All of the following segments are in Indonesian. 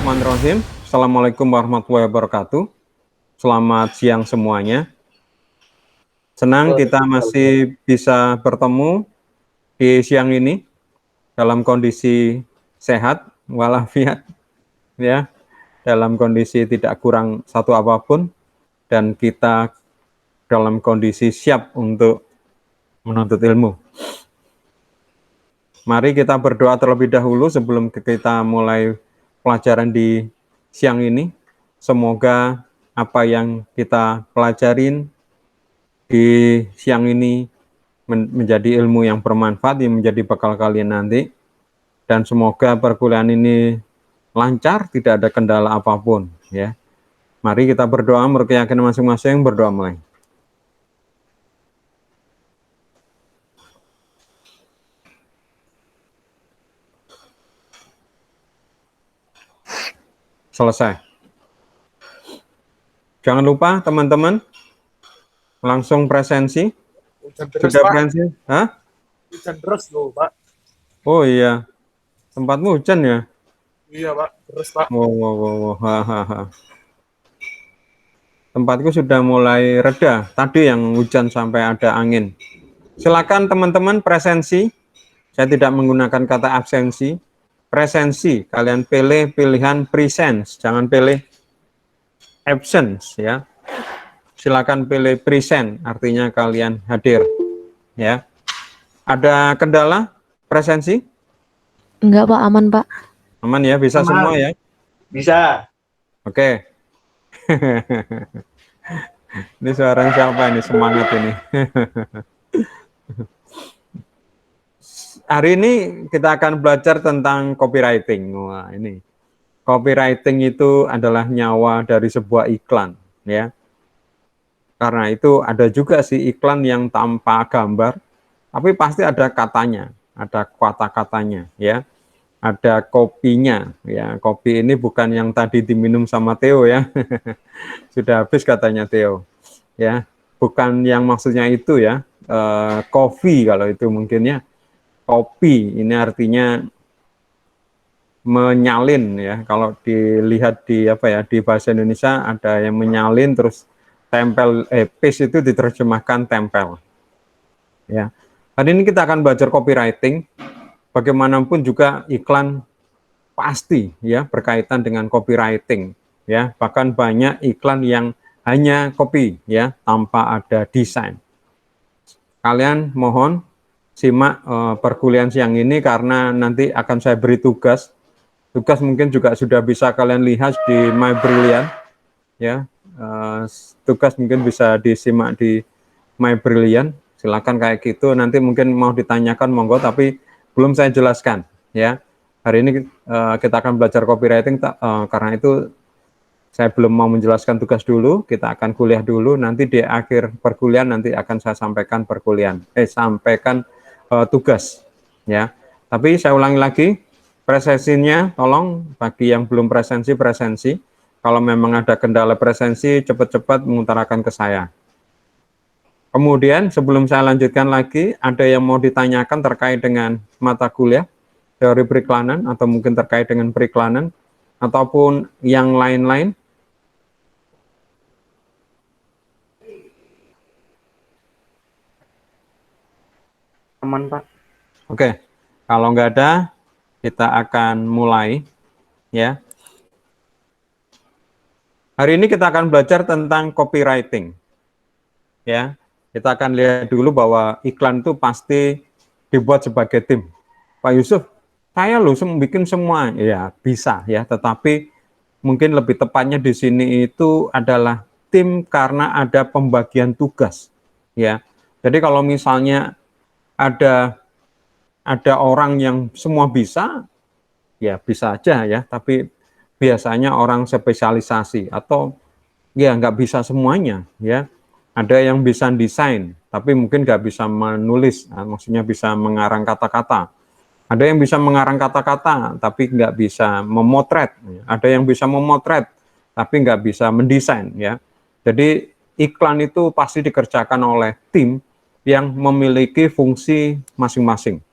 Bismillahirrahmanirrahim. Assalamualaikum warahmatullahi wabarakatuh. Selamat siang semuanya. Senang kita masih bisa bertemu di siang ini dalam kondisi sehat walafiat, ya, dalam kondisi tidak kurang satu apapun, dan kita dalam kondisi siap untuk menuntut ilmu. Mari kita berdoa terlebih dahulu sebelum kita mulai pelajaran di siang ini. Semoga apa yang kita pelajarin di siang ini menjadi ilmu yang bermanfaat, yang menjadi bekal kalian nanti. Dan semoga perkuliahan ini lancar, tidak ada kendala apapun, ya. Mari kita berdoa menurut keyakinan masing-masing. Berdoa mulai. Selesai. Jangan lupa teman-teman langsung presensi. Hujan terus, Sudah Pak. presensi? Hah? Hujan terus loh, Pak. Oh iya, tempatmu hujan ya? Iya, Pak. Terus, Pak. Wow. Tempatku sudah mulai reda. Tadi yang hujan sampai ada angin. Silakan teman-teman presensi. Saya tidak menggunakan kata absensi. Presensi, kalian pilih pilihan presence, jangan pilih absence, ya. Silakan pilih present, artinya kalian hadir, ya. Ada kendala presensi? Enggak, Pak. Aman, Pak. Aman ya, bisa Aman. semua ya? Bisa. Oke. Ini suara siapa ini? Semangat ini. Hari ini kita akan belajar tentang copywriting. Wah, ini. Copywriting itu adalah nyawa dari sebuah iklan, ya. Karena itu ada juga sih iklan yang tanpa gambar, tapi pasti ada katanya, ada kata-katanya, ya. Ada kopinya, ya. Kopi ini bukan yang tadi diminum sama Theo, ya. Sudah habis katanya Theo, ya. Bukan yang maksudnya itu, ya. Coffee kalau itu mungkinnya. Kopi ini artinya menyalin, ya. Kalau dilihat di apa ya, di bahasa Indonesia ada yang menyalin terus tempel, paste itu diterjemahkan tempel, ya. Hari ini kita akan belajar copywriting. Bagaimanapun juga iklan pasti, ya, berkaitan dengan copywriting, ya. Bahkan banyak iklan yang hanya copy, ya, tanpa ada desain. Kalian mohon simak perkuliahan siang ini karena nanti akan saya beri tugas. Tugas mungkin juga sudah bisa kalian lihat di My Brilliant, ya. Tugas mungkin bisa disimak di My Brilliant. Silakan kayak gitu. Nanti mungkin mau ditanyakan monggo, tapi belum saya jelaskan, ya. Hari ini kita akan belajar copywriting, karena itu saya belum mau menjelaskan tugas dulu. Kita akan kuliah dulu. Nanti di akhir perkuliahan nanti akan saya sampaikan tugas, ya. Tapi saya ulangi lagi, presensinya tolong bagi yang belum presensi. Kalau memang ada kendala presensi, cepat-cepat mengutarakan ke saya. Kemudian sebelum saya lanjutkan lagi, ada yang mau ditanyakan terkait dengan mata kuliah teori periklanan atau mungkin terkait dengan periklanan ataupun yang lain-lain? Aman, Pak. Oke, kalau nggak ada, kita akan mulai, ya. Hari ini kita akan belajar tentang copywriting, ya. Kita akan lihat dulu bahwa iklan itu pasti dibuat sebagai tim. Pak Yusuf, saya loh bikin semua, ya bisa, ya. Tetapi mungkin lebih tepatnya di sini itu adalah tim karena ada pembagian tugas, ya. Jadi kalau misalnya ada orang yang semua bisa, ya bisa aja, ya. Tapi biasanya orang spesialisasi atau ya nggak bisa semuanya, ya. Ada yang bisa desain, tapi mungkin nggak bisa menulis, maksudnya bisa mengarang kata-kata. Ada yang bisa mengarang kata-kata, tapi nggak bisa memotret. Ada yang bisa memotret, tapi nggak bisa mendesain, ya. Jadi iklan itu pasti dikerjakan oleh tim yang memiliki fungsi masing-masing,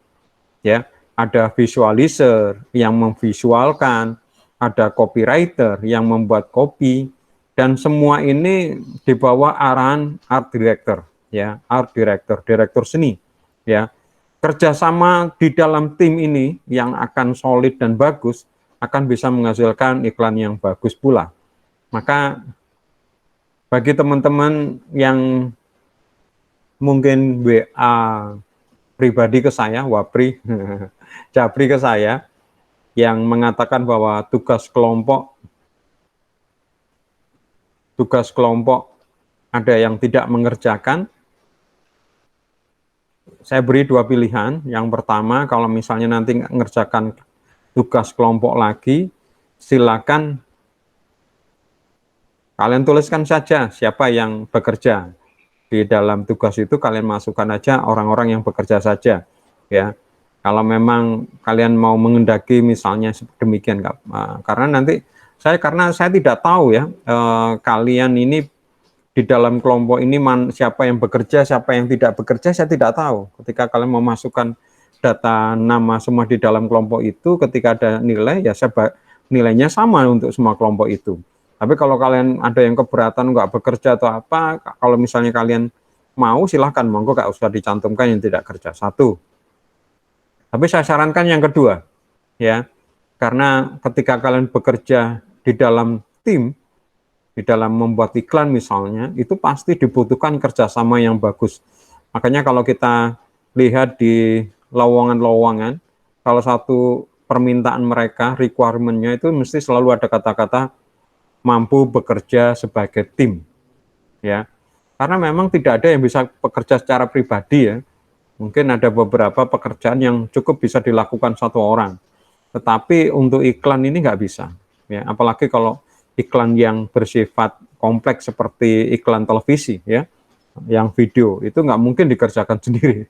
ya. Ada visualizer yang memvisualkan, ada copywriter yang membuat kopi, dan semua ini di bawah arahan art director, ya, art director, direktur seni, ya. Kerjasama di dalam tim ini yang akan solid dan bagus akan bisa menghasilkan iklan yang bagus pula. Maka bagi teman-teman yang mungkin WA pribadi ke saya, Wapri, Japri ke saya, yang mengatakan bahwa tugas kelompok ada yang tidak mengerjakan, saya beri dua pilihan. Yang pertama, kalau misalnya nanti mengerjakan tugas kelompok lagi, silakan kalian tuliskan saja siapa yang bekerja. Di dalam tugas itu kalian masukkan aja orang-orang yang bekerja saja, ya. Kalau memang kalian mau mengendaki misalnya demikian, karena nanti karena saya tidak tahu ya, kalian ini di dalam kelompok ini siapa yang bekerja, siapa yang tidak bekerja, saya tidak tahu. Ketika kalian memasukkan data nama semua di dalam kelompok itu, ketika ada nilai, ya nilainya sama untuk semua kelompok itu. Tapi kalau kalian ada yang keberatan nggak bekerja atau apa, kalau misalnya kalian mau, silahkan, monggo, nggak usah dicantumkan yang tidak kerja. Satu. Tapi saya sarankan yang kedua, ya, karena ketika kalian bekerja di dalam tim, di dalam membuat iklan misalnya, itu pasti dibutuhkan kerjasama yang bagus. Makanya kalau kita lihat di lowongan-lowongan, kalau satu permintaan mereka, requirement-nya itu mesti selalu ada kata-kata mampu bekerja sebagai tim, ya. Karena memang tidak ada yang bisa bekerja secara pribadi, ya. Mungkin ada beberapa pekerjaan yang cukup bisa dilakukan satu orang, tetapi untuk iklan ini nggak bisa, ya. Apalagi kalau iklan yang bersifat kompleks seperti iklan televisi, ya, yang video, itu nggak mungkin dikerjakan sendiri.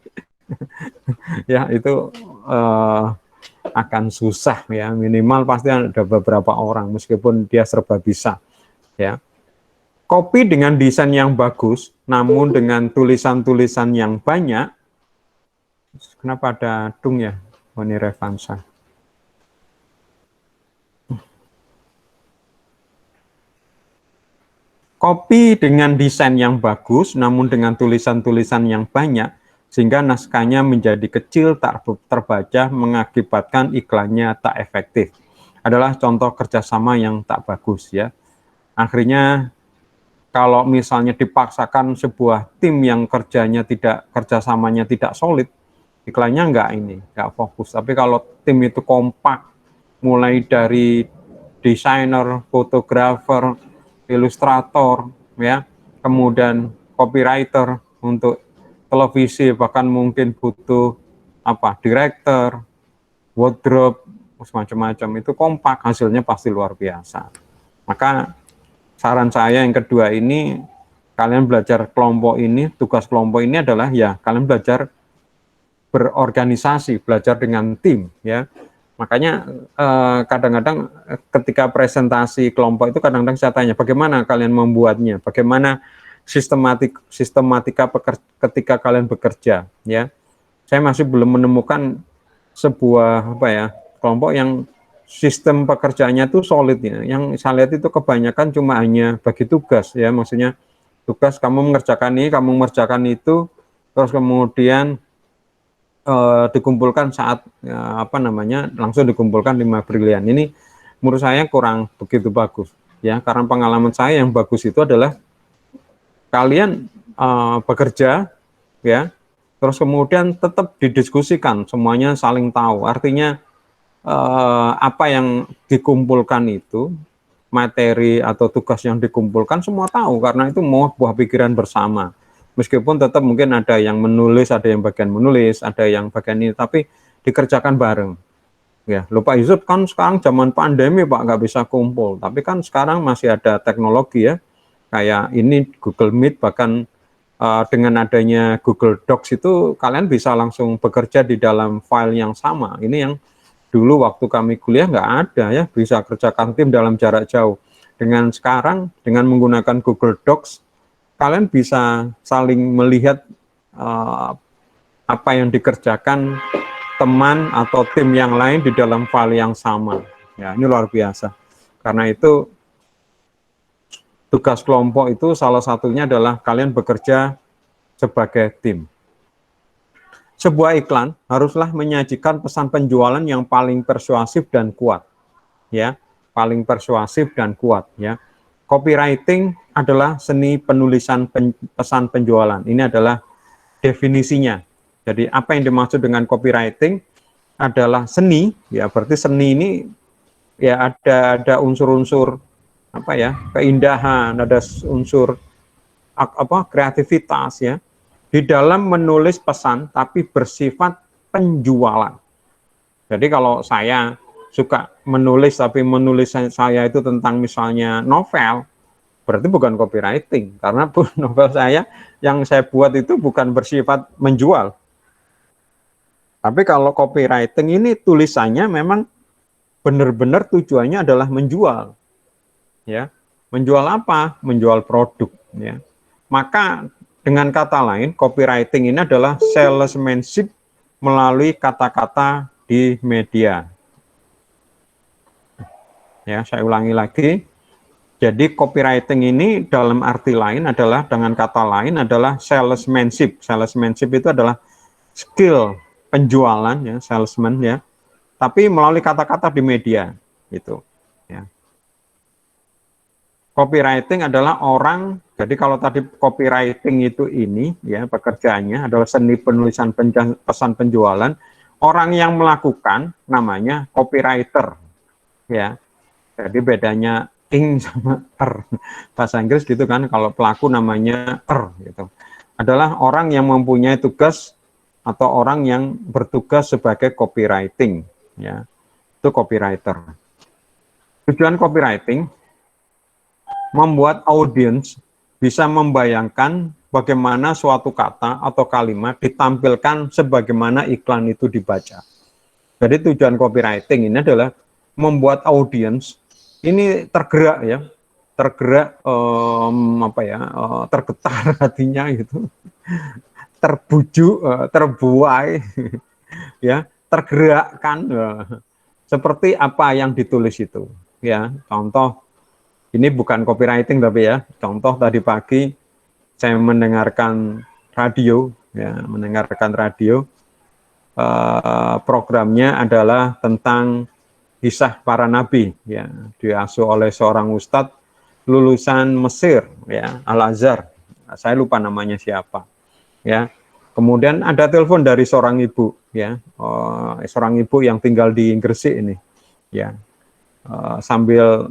Ya, itu akan susah, ya. Minimal pasti ada beberapa orang, meskipun dia serba bisa, ya. Kopi dengan desain yang bagus, namun dengan tulisan-tulisan yang banyak. Kenapa ada dung ya, Wani Revansa? Kopi dengan desain yang bagus, namun dengan tulisan-tulisan yang banyak, sehingga naskahnya menjadi kecil, tak terbaca, mengakibatkan iklannya tak efektif. Adalah contoh kerjasama yang tak bagus, ya. Akhirnya, kalau misalnya dipaksakan sebuah tim yang kerjasamanya tidak solid, iklannya nggak fokus. Tapi kalau tim itu kompak, mulai dari desainer, fotografer, ilustrator, ya, kemudian copywriter untuk televisi, bahkan mungkin butuh director, wardrobe, macam-macam, itu kompak, hasilnya pasti luar biasa. Maka saran saya yang kedua ini, kalian belajar kelompok ini, tugas kelompok ini adalah, ya, kalian belajar berorganisasi, belajar dengan tim, ya. Makanya kadang-kadang ketika presentasi kelompok itu, kadang-kadang saya tanya, bagaimana kalian membuatnya, bagaimana sistematika ketika kalian bekerja, ya. Saya masih belum menemukan sebuah kelompok yang sistem pekerjaannya itu solid, ya. Yang saya lihat itu kebanyakan cuma hanya bagi tugas, ya, maksudnya tugas kamu mengerjakan ini, kamu mengerjakan itu, terus kemudian dikumpulkan saat langsung dikumpulkan 5 brilian. Ini menurut saya kurang begitu bagus, ya, karena pengalaman saya yang bagus itu adalah kalian bekerja, ya, terus kemudian tetap didiskusikan, semuanya saling tahu. Artinya apa yang dikumpulkan itu, materi atau tugas yang dikumpulkan, semua tahu, karena itu mau buah pikiran bersama. Meskipun tetap mungkin ada yang menulis, ada yang bagian menulis, ada yang bagian ini, tapi dikerjakan bareng. Ya, Pak Yusuf, kan sekarang zaman pandemi, Pak, nggak bisa kumpul. Tapi kan sekarang masih ada teknologi, ya, kayak ini Google Meet, bahkan dengan adanya Google Docs itu kalian bisa langsung bekerja di dalam file yang sama. Ini yang dulu waktu kami kuliah nggak ada, ya, bisa kerjakan tim dalam jarak jauh. Dengan sekarang, dengan menggunakan Google Docs, kalian bisa saling melihat apa yang dikerjakan teman atau tim yang lain di dalam file yang sama. Ya, ini luar biasa. Karena itu tugas kelompok itu salah satunya adalah kalian bekerja sebagai tim. Sebuah iklan haruslah menyajikan pesan penjualan yang paling persuasif dan kuat, ya, paling persuasif dan kuat, ya. Copywriting adalah seni penulisan pesan penjualan. Ini adalah definisinya. Jadi apa yang dimaksud dengan copywriting adalah seni, ya, berarti seni ini ya ada unsur-unsur apa ya, keindahan, ada unsur kreativitas, ya, di dalam menulis pesan tapi bersifat penjualan. Jadi kalau saya suka menulis tapi menulis saya itu tentang misalnya novel, berarti bukan copywriting, karena novel saya yang saya buat itu bukan bersifat menjual. Tapi kalau copywriting ini tulisannya memang benar-benar tujuannya adalah menjual, ya. Menjual apa? Menjual produk, ya. Maka dengan kata lain, copywriting ini adalah salesmanship melalui kata-kata di media. Ya, saya ulangi lagi. Jadi copywriting ini dalam arti lain adalah, dengan kata lain adalah salesmanship. Salesmanship itu adalah skill penjualan, ya, salesman, ya. Tapi melalui kata-kata di media, gitu. Ya. Copywriting adalah orang, jadi kalau tadi copywriting itu ini, ya, pekerjaannya adalah seni penulisan pesan penjualan, orang yang melakukan namanya copywriter, ya. Jadi bedanya ing sama bahasa Inggris gitu kan, kalau pelaku namanya gitu. Adalah orang yang mempunyai tugas atau orang yang bertugas sebagai copywriting, ya. Itu copywriter. Tujuan copywriting membuat audiens bisa membayangkan bagaimana suatu kata atau kalimat ditampilkan sebagaimana iklan itu dibaca. Jadi tujuan copywriting ini adalah membuat audiens ini tergerak, ya, tergerak tergetar hatinya gitu, terbujuk, terbuai, ya, tergerakkan, seperti apa yang ditulis itu, ya. Contoh, ini bukan copywriting tapi ya, contoh tadi pagi saya mendengarkan radio, ya, mendengarkan radio, programnya adalah tentang kisah para nabi, ya, diasuh oleh seorang ustadz lulusan Mesir, ya, Al-Azhar, saya lupa namanya siapa, ya. Kemudian ada telepon dari seorang ibu, ya, seorang ibu yang tinggal di Gresik ini, ya, sambil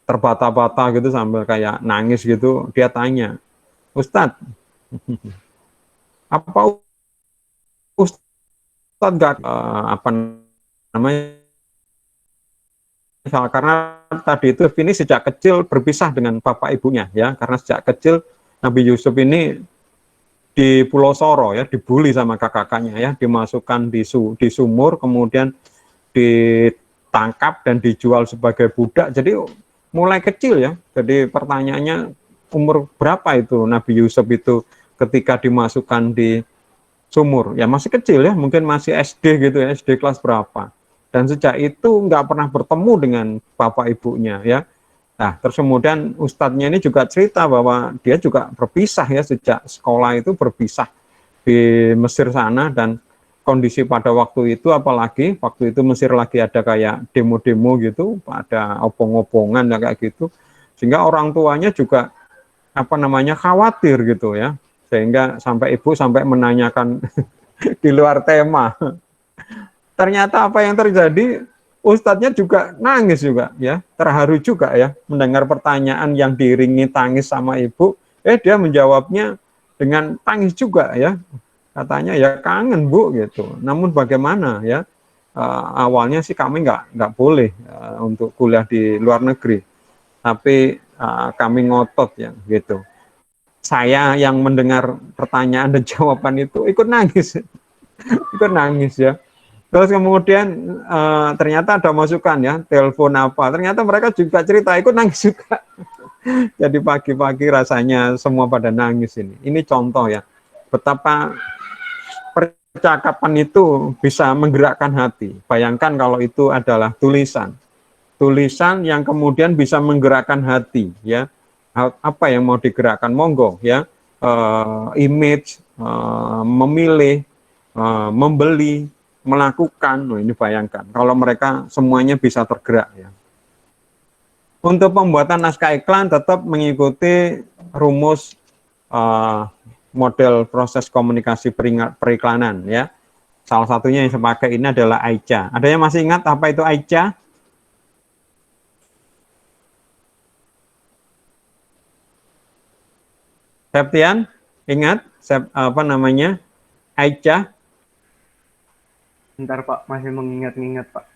terbata-bata gitu, sambil kayak nangis gitu, dia tanya, Ustadz, apa Ustadz gak apa namanya, karena tadi itu ini sejak kecil berpisah dengan bapak ibunya, ya, karena sejak kecil Nabi Yusuf ini di Pulau Soro, ya, dibully sama kakak-kakaknya, ya, dimasukkan di sumur, kemudian ditangkap dan dijual sebagai budak. Jadi mulai kecil, ya. Jadi pertanyaannya, umur berapa itu Nabi Yusuf itu ketika dimasukkan di sumur? Ya masih kecil, ya, mungkin masih SD gitu, ya, SD kelas berapa. Dan sejak itu nggak pernah bertemu dengan bapak ibunya, ya. Nah, terus kemudian ustadznya ini juga cerita bahwa dia juga berpisah, ya, sejak sekolah itu berpisah di Mesir sana, dan kondisi pada waktu itu, apalagi waktu itu Mesir lagi ada kayak demo-demo gitu, ada opong-opongan, ya, kayak gitu, sehingga orang tuanya juga khawatir gitu, ya, sehingga sampai ibu sampai menanyakan di luar tema. Ternyata apa yang terjadi, ustadznya juga nangis juga, ya, terharu juga, ya, mendengar pertanyaan yang diiringi tangis sama ibu. Dia menjawabnya dengan tangis juga, ya. Katanya ya kangen Bu gitu. Namun bagaimana, ya, awalnya sih kami nggak boleh untuk kuliah di luar negeri, tapi kami ngotot, ya, gitu. Saya yang mendengar pertanyaan dan jawaban itu ikut nangis, ikut nangis, ya. Terus kemudian ternyata ada masukan, ya, telepon apa. Ternyata mereka juga cerita ikut nangis juga. Jadi pagi-pagi rasanya semua pada nangis ini. Ini contoh, ya, betapa percakapan itu bisa menggerakkan hati. Bayangkan kalau itu adalah tulisan. tulisan yang kemudian bisa menggerakkan hati, ya. Apa yang mau digerakkan, monggo, ya. Image, memilih, membeli, melakukan. Nah, ini bayangkan kalau mereka semuanya bisa tergerak, ya. Untuk pembuatan naskah iklan tetap mengikuti rumus model proses komunikasi periklanan, ya. Salah satunya yang saya pakai ini adalah AICA. Ada yang masih ingat apa itu AICA? Septian, ingat apa namanya? AICA? Bentar Pak, masih mengingat-ingat Pak.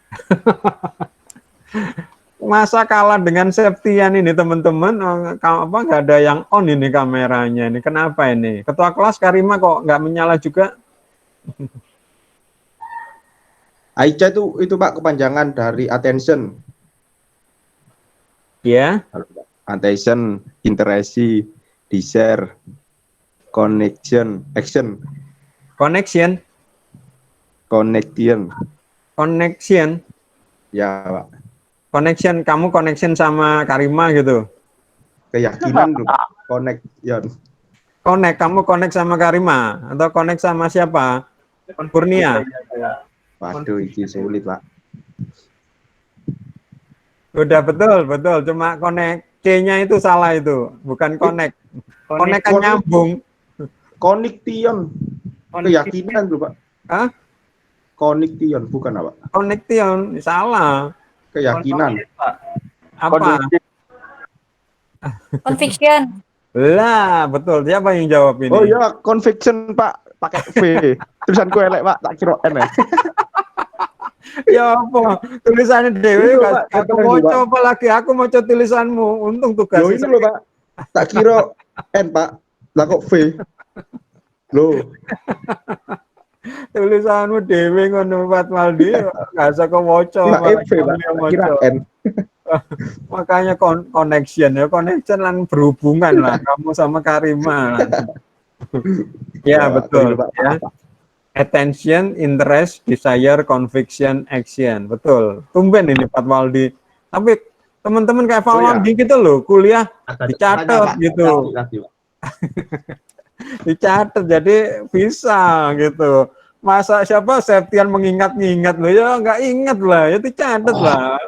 Masa kalah dengan Septian ini teman-teman? Apa nggak ada yang on ini kameranya ini? Kenapa ini? Ketua kelas Karima kok nggak menyala juga? AICA itu Pak kepanjangan dari attention. Ya. Attention, interesi, desire, connection, action. Connection. Connection. Ya Pak. Connection, kamu connection sama Karima gitu. Keyakinan connection. Connect, kamu connect sama Karima atau connect sama siapa? Kurnia. Waduh, ini sulit Pak. Udah betul. Cuma connect C-nya itu salah itu, bukan connect. Connect kan nyambung. Connection. Keyakinan tuh Pak. Hah? Connection bukan apa? Connection, salah. Keyakinan. Apa? Conviction. Lah, betul. Siapa yang jawab ini? Oh ya, conviction Pak, pakai V. Tulisanku elek Pak, tak kira N. Ya apa? Tulisannya Dewi Pak, aku mau coba lagi, aku mau coba tulisanmu. Untung tugas. Loh ini loh Pak, tak kira N Pak, lah kok V. Loh. Tulisanmu Dewi ngono Pak Maldi, nggak usah kau moco. Kira N. Makanya connection ya, connection lan berhubungan lah kamu sama Karima. Ya betul ya. Attention, interest, desire, conviction, action. Betul. Tumben ini Pak Waldi. Tapi teman-teman kayak Pak Waldi gitu loh, kuliah dicatat gitu. Dicatat jadi bisa gitu. Masa siapa Septian mengingat-ingat loh, ya nggak ingat lah, ya dicatat lah.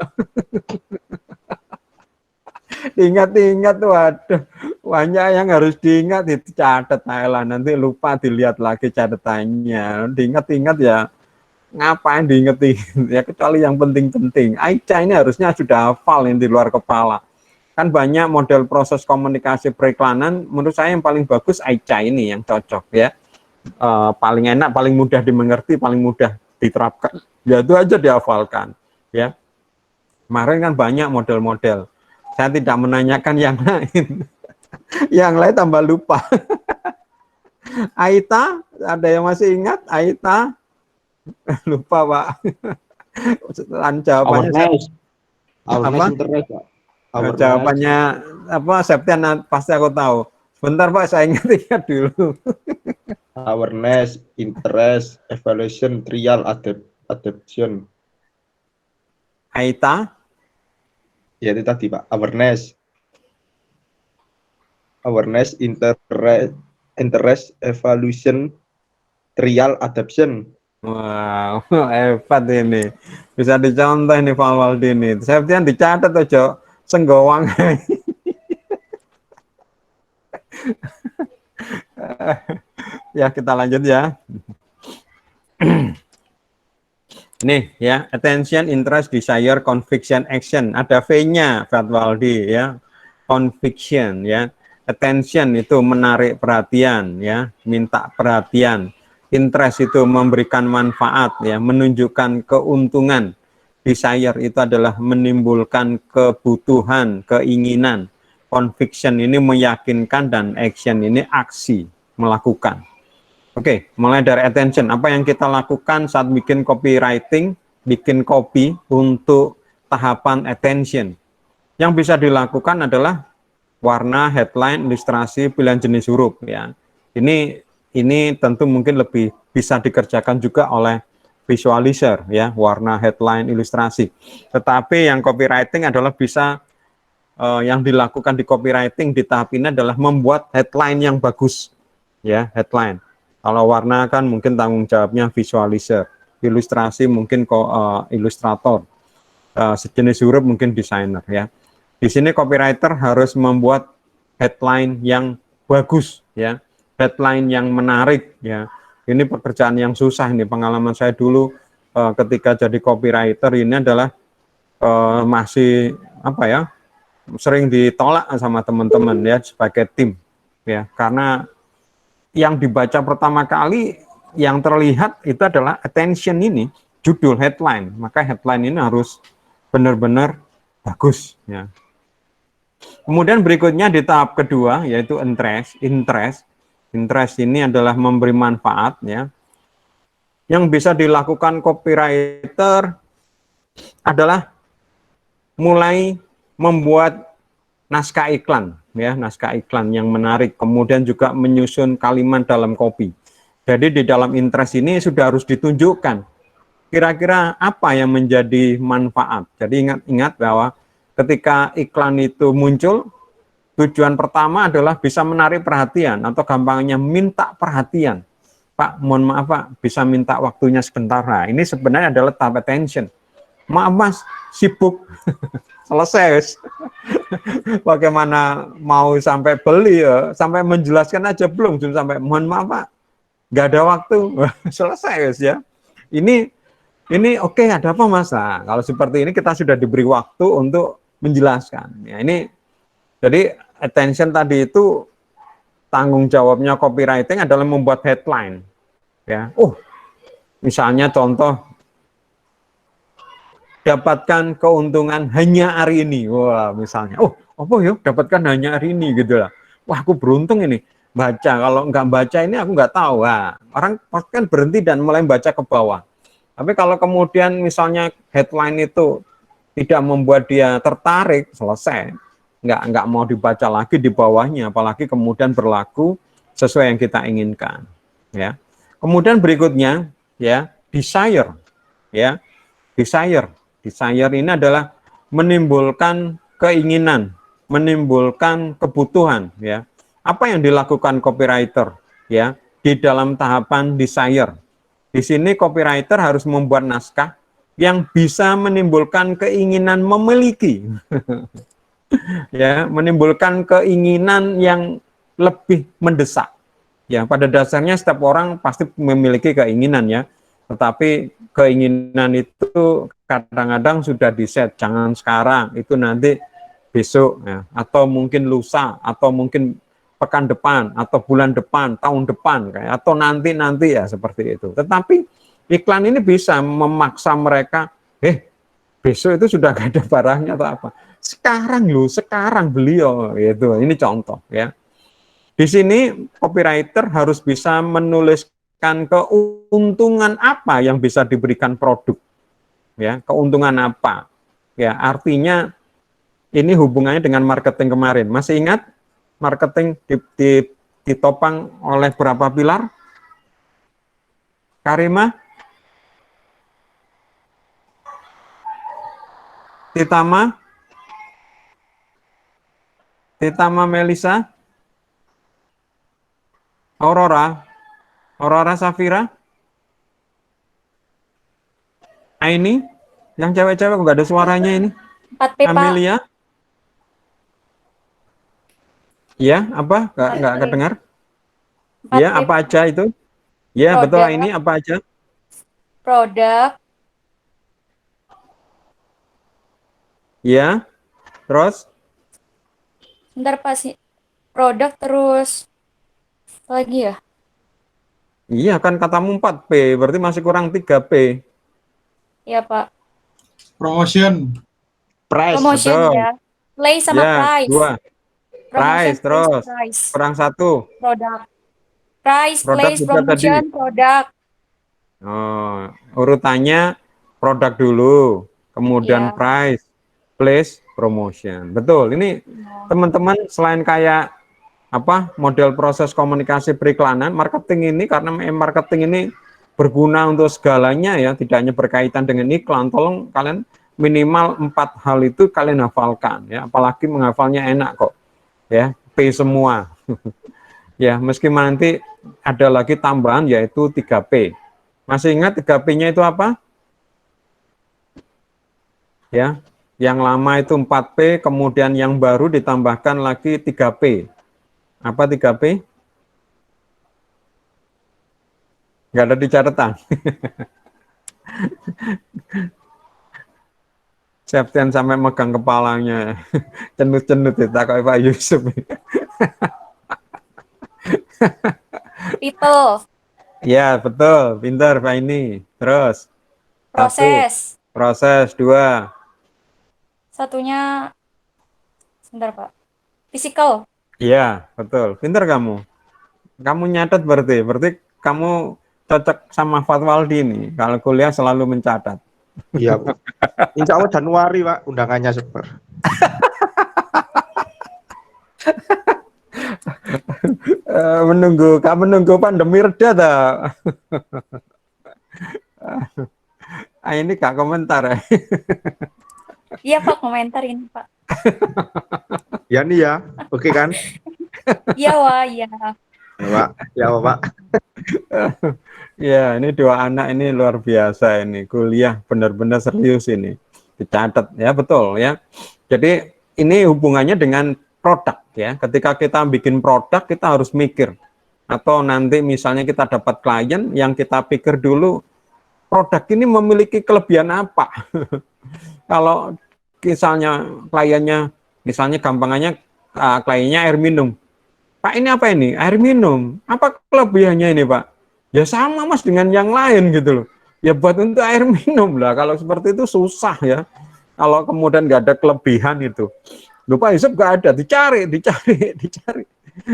Ingat-ingat tuh, waduh, banyak yang harus diingat, dicatat lah, nanti lupa dilihat lagi catatannya. Diingat-ingat ya, ngapain diinget-inget ya, kecuali yang penting-penting. AICA ini harusnya sudah hafal yang di luar kepala. Kan banyak model proses komunikasi periklanan, menurut saya yang paling bagus AICA ini yang cocok ya. Paling enak, paling mudah dimengerti, paling mudah diterapkan. Ya itu aja dihafalkan ya. Kemarin kan banyak model-model. Saya tidak menanyakan yang lain. Yang lain tambah lupa. Aita, ada yang masih ingat? Aita? Lupa, Pak. Jawabannya jawabannya apa? Septian pasti aku tahu. Sebentar Pak, saya ingat-ingat dulu. Awareness, interest, evaluation, trial, adaptation. Aita? Ya itu tadi Pak, awareness, interest, evaluation, trial, adaptation. Wow, hebat ini. Bisa dicontoh ini Pak Waldi ini. Septian dicatat aja, senggowang. Ya kita lanjut ya. Nih ya, attention, interest, desire, conviction, action. Ada V-nya, Fatwaldi ya. Conviction ya. Attention itu menarik perhatian ya, minta perhatian. Interest itu memberikan manfaat ya, menunjukkan keuntungan. Desire itu adalah menimbulkan kebutuhan, keinginan. Conviction ini meyakinkan dan action ini aksi, melakukan. Oke, mulai dari attention. Apa yang kita lakukan saat bikin copywriting, bikin copy untuk tahapan attention? Yang bisa dilakukan adalah warna, headline, ilustrasi, pilihan jenis huruf. Ya, ini tentu mungkin lebih bisa dikerjakan juga oleh visualizer ya, warna, headline, ilustrasi. Tetapi yang copywriting adalah bisa yang dilakukan di copywriting di tahap ini adalah membuat headline yang bagus ya, headline. Kalau warna kan mungkin tanggung jawabnya visualizer, ilustrasi mungkin ilustrator, sejenis huruf mungkin desainer ya. Di sini copywriter harus membuat headline yang bagus ya, headline yang menarik ya. Ini pekerjaan yang susah, ini pengalaman saya dulu ketika jadi copywriter ini adalah masih apa ya, sering ditolak sama teman-teman ya sebagai tim ya, karena yang dibaca pertama kali yang terlihat itu adalah attention ini, judul headline, maka headline ini harus benar-benar bagus ya. Kemudian berikutnya di tahap kedua yaitu interest ini adalah memberi manfaat ya. Yang bisa dilakukan copywriter adalah mulai membuat naskah iklan ya, naskah iklan yang menarik, kemudian juga menyusun kalimat dalam copy. Jadi di dalam interest ini sudah harus ditunjukkan kira-kira apa yang menjadi manfaat. Jadi ingat bahwa ketika iklan itu muncul, tujuan pertama adalah bisa menarik perhatian atau gampangnya minta perhatian. Pak, mohon maaf Pak, bisa minta waktunya sebentar. Nah, ini sebenarnya adalah tahap attention. Maaf Mas, sibuk. Selesai. Bagaimana mau sampai beli ya, sampai menjelaskan aja belum sampai mohon maaf Pak, nggak ada waktu. Selesai ya. Ini oke, ada apa Mas? Nah, kalau seperti ini kita sudah diberi waktu untuk menjelaskan. Ya, ini jadi attention tadi itu tanggung jawabnya copywriting adalah membuat headline. Ya, misalnya contoh, dapatkan keuntungan hanya hari ini. Wah, misalnya, apa ya, dapatkan hanya hari ini gitu lah. Wah, aku beruntung ini. Baca, kalau nggak baca ini aku nggak tahu. Wah, orang kan berhenti dan mulai baca ke bawah. Tapi kalau kemudian misalnya headline itu tidak membuat dia tertarik, selesai. Nggak mau dibaca lagi di bawahnya, apalagi kemudian berlaku sesuai yang kita inginkan. Ya. Kemudian berikutnya, ya, desire. Ya, desire. Desire ini adalah menimbulkan keinginan, menimbulkan kebutuhan, ya. Apa yang dilakukan copywriter, ya, di dalam tahapan desire? Di sini copywriter harus membuat naskah yang bisa menimbulkan keinginan memiliki, ya, menimbulkan keinginan yang lebih mendesak. Ya, pada dasarnya setiap orang pasti memiliki keinginan ya. Tetapi keinginan itu kadang-kadang sudah diset, jangan sekarang, itu nanti besok, ya, atau mungkin lusa, atau mungkin pekan depan, atau bulan depan, tahun depan, kayak, atau nanti ya seperti itu. Tetapi iklan ini bisa memaksa mereka, besok itu sudah gak ada barangnya atau apa. Sekarang beliau, gitu. Ini contoh ya. Di sini copywriter harus bisa menuliskan keuntungan apa yang bisa diberikan produk, ya, keuntungan apa, ya, artinya ini hubungannya dengan marketing kemarin. Masih ingat marketing ditopang oleh berapa pilar? Karima, Titama Melisa, Aurora Safira, Aini, yang cewek-cewek nggak ada suaranya ini. 4P, Pak. Amelia, ya apa? Nggak kedengar? 4P. Ya, apa aja itu? Ya, betul, ini apa aja? Produk, Ya, terus? bentar Pak sih. Produk terus apa lagi ya? Iya, kan katamu 4P, berarti masih kurang 3P. Iya, Pak. Promotion. Price, Promotion betul. ya. Play sama Ya, price. 2. Promotion, Price, terus. price. Kurang 1. Produk. Price, Produk place, juga promotion, tadi. produk. Oh, urutannya produk dulu, kemudian Iya. price, place, promotion. Betul. Ini teman-teman selain kayak apa model proses komunikasi periklanan, marketing ini karena marketing ini berguna untuk segalanya ya, tidak hanya berkaitan dengan iklan. Tolong kalian minimal 4 hal itu kalian hafalkan ya, apalagi menghafalnya enak kok ya, P semua. Ya, meskipun nanti ada lagi tambahan yaitu 3P. Masih ingat 3P-nya itu apa? Ya, yang lama itu 4P, kemudian yang baru ditambahkan lagi 3P. Apa 3P? Nggak ada di catatan. Septian sampai megang kepalanya. Cenut-cenut ya, tak kayak Pak Yusuf. People, Ya, betul. Pintar Pak ini. Terus. proses. Proses. 2. Satunya, sebentar Pak. Physical. Iya, betul. Pintar kamu. Kamu nyatet berarti. Berarti kamu cocok sama Fatwaldi nih. Kalau kuliah selalu mencatat. Iya, Pak. Insya Allah Januari, Pak, undangannya sebar. Menunggu pandemi reda tak? Ini gak komentar ya. Iya Pak, komentarin Pak. Ya nih ya, oke kan? Iya Wah, iya. Ya, Pak. Ya, Pak. Ya, ini 2 anak ini luar biasa ini. Kuliah benar-benar serius ini. Dicatat ya, betul ya. Jadi ini hubungannya dengan produk ya. Ketika kita bikin produk, kita harus mikir. Atau nanti misalnya kita dapat klien yang kita pikir dulu, produk ini memiliki kelebihan apa? Kalau misalnya kliennya, misalnya gampangannya kliennya air minum. Pak, ini apa ini? Air minum. Apa kelebihannya ini, Pak? Ya sama Mas dengan yang lain gitu loh. Ya buat untuk air minum lah. Kalau seperti itu susah ya. Kalau kemudian nggak ada kelebihan itu. Lupa Yusuf nggak ada. Dicari.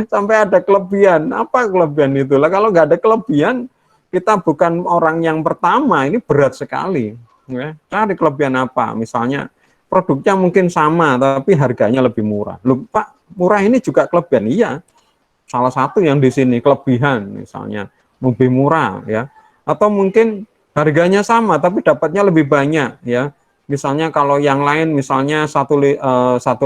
Sampai ada kelebihan. Apa kelebihan itu lah? Kalau nggak ada kelebihan, kita bukan orang yang pertama. Ini berat sekali. Ya. Cari kelebihan apa? Misalnya produknya mungkin sama, tapi harganya lebih murah. Loh, Pak, murah ini juga kelebihan. Iya. Salah satu yang di sini kelebihan misalnya lebih murah ya, atau mungkin harganya sama tapi dapatnya lebih banyak ya. Misalnya kalau yang lain misalnya 1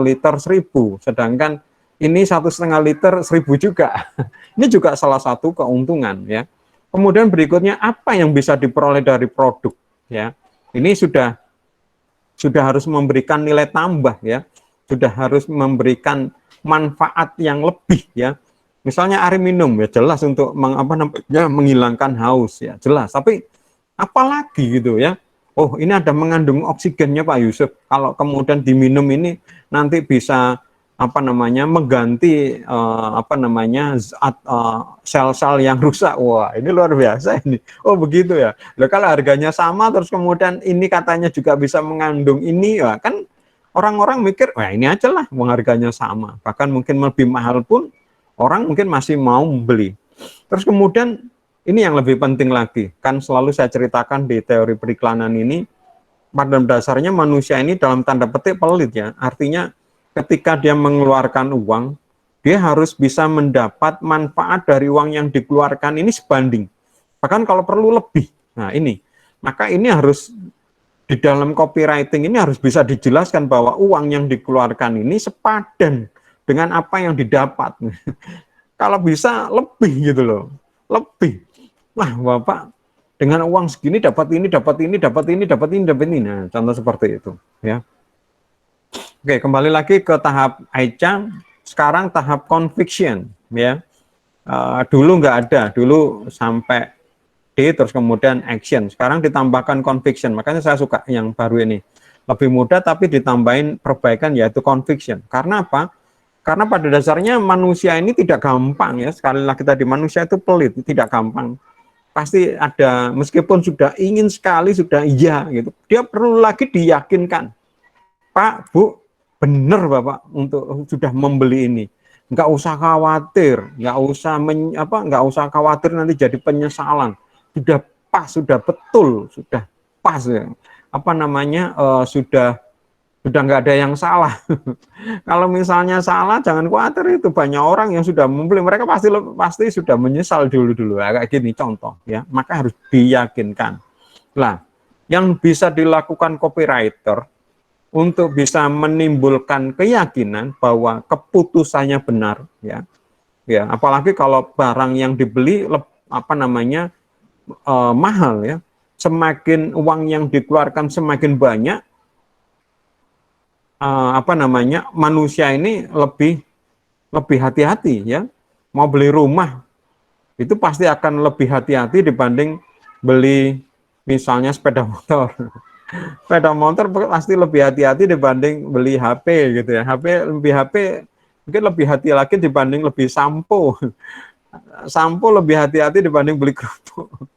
liter 1.000, sedangkan ini 1,5 liter 1.000 juga. Ini juga salah satu keuntungan ya. Kemudian berikutnya apa yang bisa diperoleh dari produk ya. Ini sudah harus memberikan nilai tambah ya. Sudah harus memberikan manfaat yang lebih ya. Misalnya air minum ya jelas untuk menghilangkan haus ya jelas. Tapi apalagi gitu ya. Oh ini ada mengandung oksigennya Pak Yusuf. Kalau kemudian diminum ini nanti bisa mengganti sel-sel yang rusak. Wah ini luar biasa ini. Oh begitu ya. Loh, kalau harganya sama terus kemudian ini katanya juga bisa mengandung ini ya kan orang-orang mikir wah ini aja lah harganya sama. Bahkan mungkin lebih mahal pun orang mungkin masih mau beli. Terus kemudian ini yang lebih penting lagi, kan selalu saya ceritakan di teori periklanan ini, pada dasarnya manusia ini dalam tanda petik pelit ya. Artinya ketika dia mengeluarkan uang, dia harus bisa mendapat manfaat dari uang yang dikeluarkan ini sebanding. Bahkan kalau perlu lebih. Nah ini, maka ini harus di dalam copywriting ini harus bisa dijelaskan bahwa uang yang dikeluarkan ini sepadan dengan apa yang didapat. Kalau bisa lebih gitu loh. Lebih. Wah, Bapak dengan uang segini dapat ini. Nah, contoh seperti itu, ya. Oke, kembali lagi ke tahap Aicha. Sekarang tahap conviction, ya. Dulu nggak ada, dulu sampai D terus kemudian action. Sekarang ditambahkan conviction. Makanya saya suka yang baru ini. Lebih mudah tapi ditambahin perbaikan yaitu conviction. Karena apa? Karena pada dasarnya manusia ini tidak gampang ya. Sekali lagi tadi manusia itu pelit, tidak gampang. Pasti ada, meskipun sudah ingin sekali, sudah iya gitu. Dia perlu lagi diyakinkan. Pak, Bu, benar Bapak untuk sudah membeli ini. Nggak usah khawatir, nggak usah khawatir nanti jadi penyesalan. Sudah pas, sudah betul, sudah pas ya. Sudah sudah nggak ada yang salah. Kalau misalnya salah, jangan khawatir, itu banyak orang yang sudah membeli, mereka pasti sudah menyesal dulu kayak gini contoh ya. Maka harus diyakinkan. Lah, yang bisa dilakukan copywriter untuk bisa menimbulkan keyakinan bahwa keputusannya benar ya. Ya, apalagi kalau barang yang dibeli mahal ya. Semakin uang yang dikeluarkan semakin banyak, manusia ini lebih hati-hati ya. Mau beli rumah itu pasti akan lebih hati-hati dibanding beli misalnya sepeda motor. Sepeda motor pasti lebih hati-hati dibanding beli HP gitu ya. HP mungkin lebih hati lagi dibanding lebih sampo. Sampo lebih hati-hati dibanding beli kerupuk.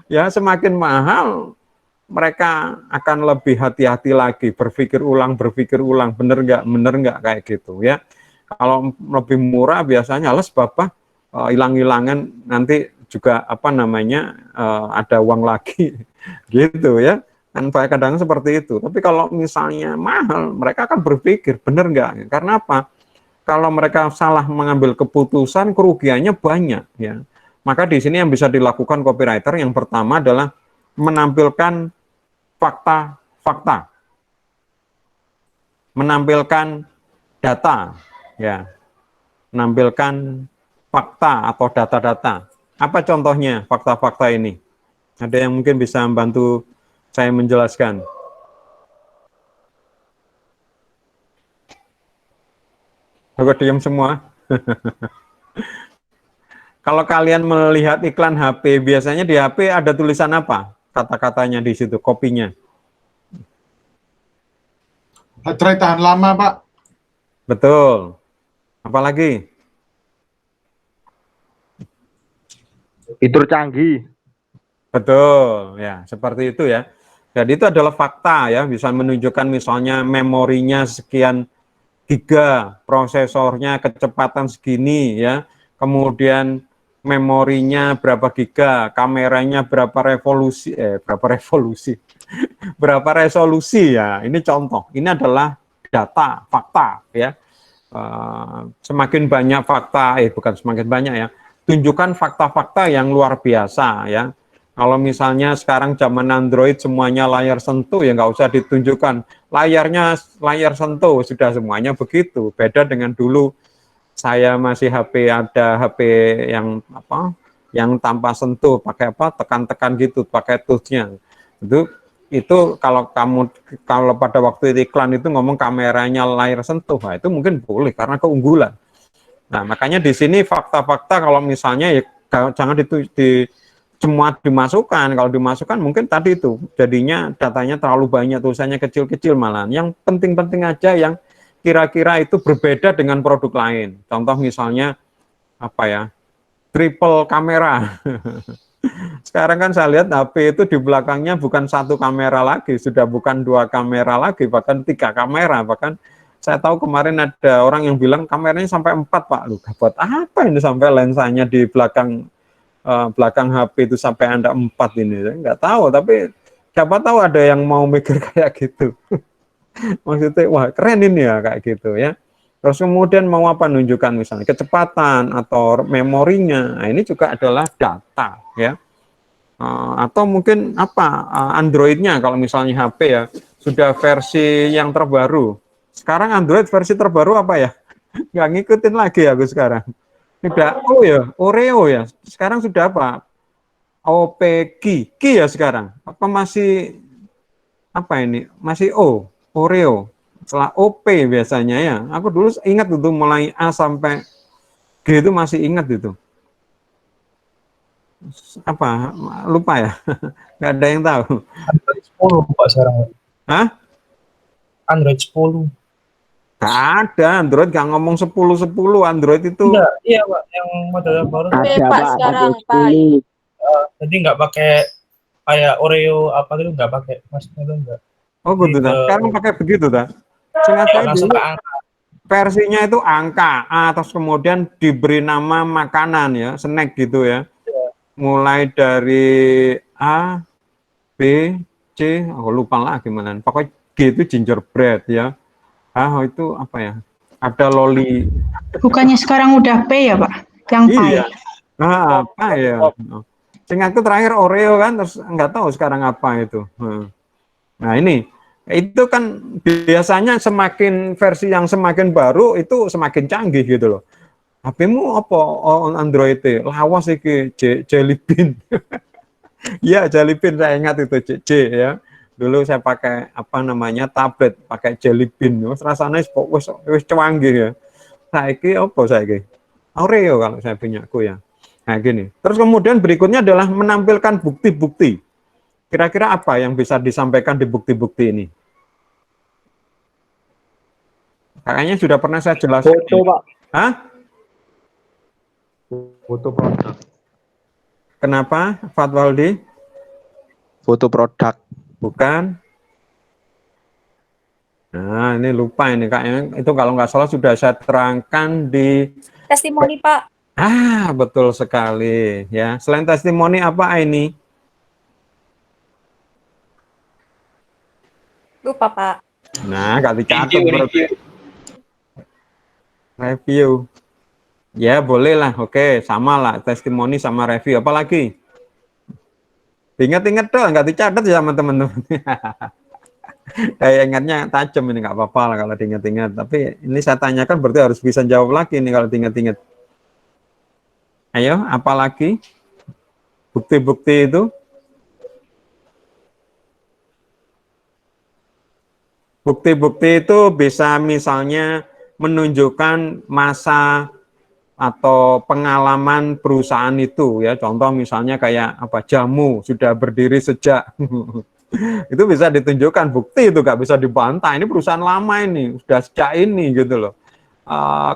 Ya, semakin mahal mereka akan lebih hati-hati lagi, berpikir ulang, bener nggak kayak gitu ya. Kalau lebih murah biasanya les bapak hilang-hilangan nanti juga ada uang lagi gitu ya. Kan kadang seperti itu. Tapi kalau misalnya mahal, mereka akan berpikir bener nggak? Karena apa? Kalau mereka salah mengambil keputusan, kerugiannya banyak ya. Maka di sini yang bisa dilakukan copywriter yang pertama adalah menampilkan fakta-fakta, menampilkan data, ya, menampilkan fakta atau data-data. Apa contohnya fakta-fakta ini? Ada yang mungkin bisa membantu saya menjelaskan? Coba diam semua. Kalau kalian melihat iklan HP, biasanya di HP ada tulisan apa? Kata-katanya di situ, kopinya. Baterai tahan lama, Pak. Betul. Apalagi? Fitur canggih. Betul, ya seperti itu ya. Jadi itu adalah fakta ya, bisa menunjukkan misalnya memorinya sekian giga, prosesornya kecepatan segini ya, kemudian memorinya berapa giga, kameranya berapa resolusi ya. Ini contoh. Ini adalah data, fakta ya. Semakin banyak fakta, bukan semakin banyak ya. Tunjukkan fakta-fakta yang luar biasa ya. Kalau misalnya sekarang zaman Android semuanya layar sentuh, ya nggak usah ditunjukkan. Layarnya layar sentuh, sudah semuanya begitu. Beda dengan dulu saya masih ada HP yang tanpa sentuh, pakai tekan-tekan gitu, pakai touch-nya. Itu kalau pada waktu itu iklan itu ngomong kameranya layar sentuh, nah itu mungkin boleh karena keunggulan. Nah, makanya di sini fakta-fakta kalau misalnya ya jangan semua dimasukkan. Kalau dimasukkan mungkin tadi itu jadinya datanya terlalu banyak, tulisannya kecil-kecil malah. Yang penting-penting aja yang kira-kira itu berbeda dengan produk lain. Contoh misalnya triple kamera. Sekarang kan saya lihat HP itu di belakangnya bukan satu kamera lagi, sudah bukan 2 kamera lagi, bahkan 3 kamera. Bahkan saya tahu kemarin ada orang yang bilang kameranya sampai 4, Pak. Lu buat apa ini sampai lensanya di belakang HP itu sampai Anda 4 ini? Saya nggak tahu, tapi siapa tahu ada yang mau mikir kayak gitu. Maksudnya, wah keren ini ya kayak gitu ya. Terus kemudian mau apa nunjukkan misalnya kecepatan atau memorinya. Nah, ini juga adalah data ya. Atau mungkin Androidnya kalau misalnya HP ya sudah versi yang terbaru. Sekarang Android versi terbaru apa ya? Nggak ngikutin lagi aku sekarang. Tidak Oreo ya. Sekarang sudah apa? OPG ya sekarang. Apa masih Masih Oreo. Setelah OP biasanya ya. Aku dulu ingat itu mulai A sampai G itu masih ingat itu. Lupa ya. Nggak ada yang tahu. Android 10 Pak sekarang. Hah? Android 10. Nggak ada, Android nggak ngomong 10 Android itu. Enggak, iya Pak, yang model baru. Ada Pak sekarang Pak. Jadi nggak pakai kayak Oreo apa gitu, nggak pakai maksudnya itu enggak. Oh gitu dah. Sekarang pakai begitu dah. Seingat saya Langsung dulu ke angka. versinya itu angka atas kemudian diberi nama makanan ya, snack gitu ya. Mulai dari A, B, C, aku lupa lah gimana. Pokoknya G itu gingerbread ya. Ah, itu apa ya? Ada loli. Bukannya sekarang udah P ya, Pak? Yang Pi. Iya. Nah, apa ya? Sing aku terakhir Oreo kan, terus nggak tahu sekarang apa itu. Nah ini, itu kan biasanya semakin versi yang semakin baru itu semakin canggih gitu loh. HP-mu apa? Oh, Android lawas iki Jelly Bean. Iya, Jelly Bean saya ingat itu C ya. Dulu saya pakai apa namanya tablet, pakai Jelly Bean. Rasanya wis canggih ya. Saiki apa saiki? Oreo kalau saya punya aku ya. Nah gini. Terus kemudian berikutnya adalah menampilkan bukti-bukti. Kira-kira apa yang bisa disampaikan di bukti-bukti ini? Kayaknya sudah pernah saya jelaskan. Foto, Pak. Hah? Foto produk. Kenapa, Fatwaldi? Foto produk. Bukan. Nah, ini lupa ini kayaknya itu kalau nggak salah sudah saya terangkan di Testimoni, Pak. betul sekali ya. Selain testimoni apa ini? Lupa, Pak. Nah, nggak dicatat berarti. Review. Ya, boleh lah. Oke, sama lah testimoni sama review. Apalagi? Ingat-ingat dong, nggak dicatat ya sama teman-teman. Kayak ingatnya tajam ini, nggak apa-apa lah kalau diingat-ingat. Tapi ini saya tanyakan berarti harus bisa jawab lagi nih kalau diingat-ingat. Ayo, apalagi? Bukti-bukti itu? Bukti-bukti itu bisa misalnya menunjukkan masa atau pengalaman perusahaan itu ya. Contoh misalnya kayak apa, jamu sudah berdiri sejak itu bisa ditunjukkan bukti, itu nggak bisa dibantah. Ini perusahaan lama ini, sudah sejak ini gitu loh.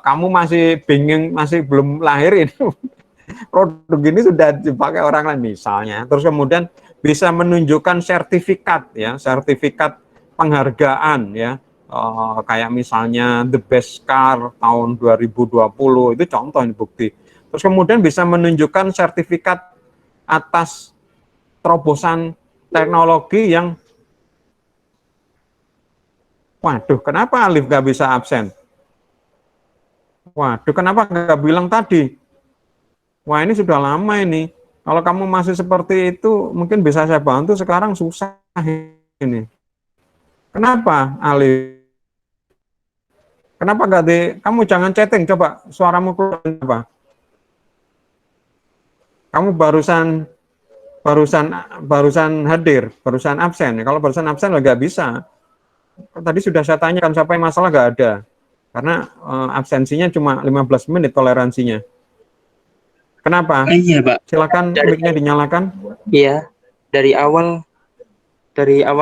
Kamu masih bingung, masih belum lahir ini produk ini sudah dipakai orang lain misalnya. Terus kemudian bisa menunjukkan sertifikat ya, sertifikat penghargaan ya. Kayak misalnya the best car tahun 2020 itu contoh ini bukti. Terus kemudian bisa menunjukkan sertifikat atas terobosan teknologi yang waduh, kenapa Alif nggak bisa absen? Waduh, kenapa nggak bilang tadi? Wah, ini sudah lama ini. Kalau kamu masih seperti itu, mungkin bisa saya bantu. Sekarang susah ini. Kenapa, Alif? Kenapa nggak kamu jangan chatting, coba suaramu keluar apa? Kamu barusan hadir, barusan absen. Kalau barusan absen nggak bisa. Tadi sudah saya tanyakan siapa yang masalah, nggak ada. Karena absensinya cuma 15 menit toleransinya. Kenapa? Iya, Pak. Silakan mic-nya dinyalakan. Iya, dari awal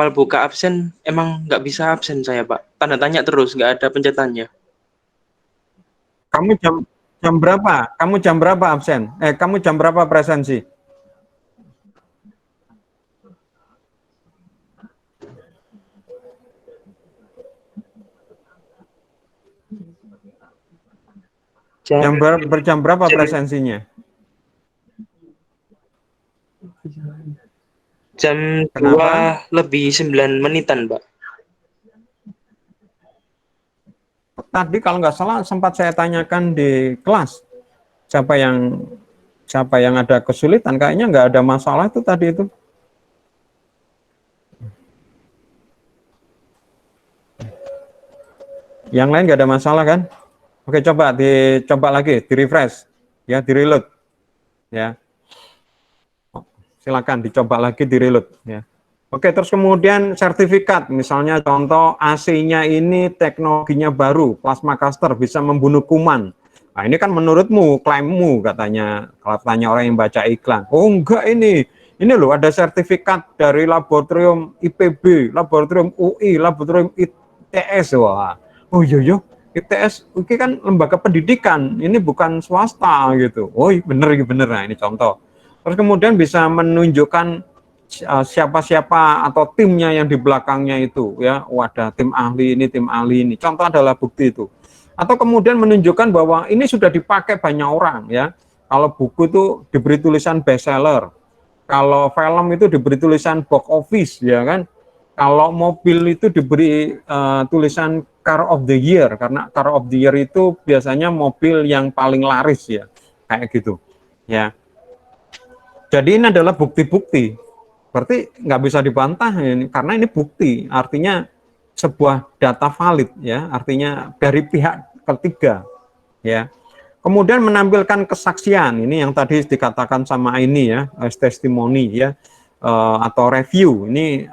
buka absen emang nggak bisa absen saya, Pak. Tanda tanya terus, nggak ada pencetannya. Kamu jam berapa? Kamu jam berapa absen? Kamu jam berapa presensi? Jam berapa presensinya? Jam Kenapa? 2 lebih 9 menitan, Pak. Tadi kalau nggak salah sempat saya tanyakan di kelas siapa yang ada kesulitan, kayaknya nggak ada masalah itu tadi itu. Yang lain nggak ada masalah kan? Oke, dicoba lagi, di refresh ya, di reload ya. Silakan dicoba lagi, di reload ya. Oke, terus kemudian sertifikat, misalnya contoh AC-nya ini teknologinya baru, plasma caster bisa membunuh kuman. Nah, ini kan menurutmu, klaimmu katanya, kalau tanya orang yang baca iklan. Oh enggak, ini loh ada sertifikat dari laboratorium IPB, laboratorium UI, laboratorium ITS. Wah, oh iya, ITS, ini kan lembaga pendidikan, ini bukan swasta gitu. Oh bener, nah ini contoh. Terus kemudian bisa menunjukkan siapa-siapa atau timnya yang di belakangnya itu ya, wadah tim ahli ini, contoh adalah bukti itu. Atau kemudian menunjukkan bahwa ini sudah dipakai banyak orang ya. Kalau buku itu diberi tulisan bestseller, kalau film itu diberi tulisan box office ya kan, kalau mobil itu diberi tulisan car of the year, karena car of the year itu biasanya mobil yang paling laris ya, kayak gitu ya. Jadi ini adalah bukti-bukti, berarti nggak bisa dibantah ini, karena ini bukti, artinya sebuah data valid ya, artinya dari pihak ketiga ya. Kemudian menampilkan kesaksian, ini yang tadi dikatakan sama ini ya, testimoni ya, atau review, ini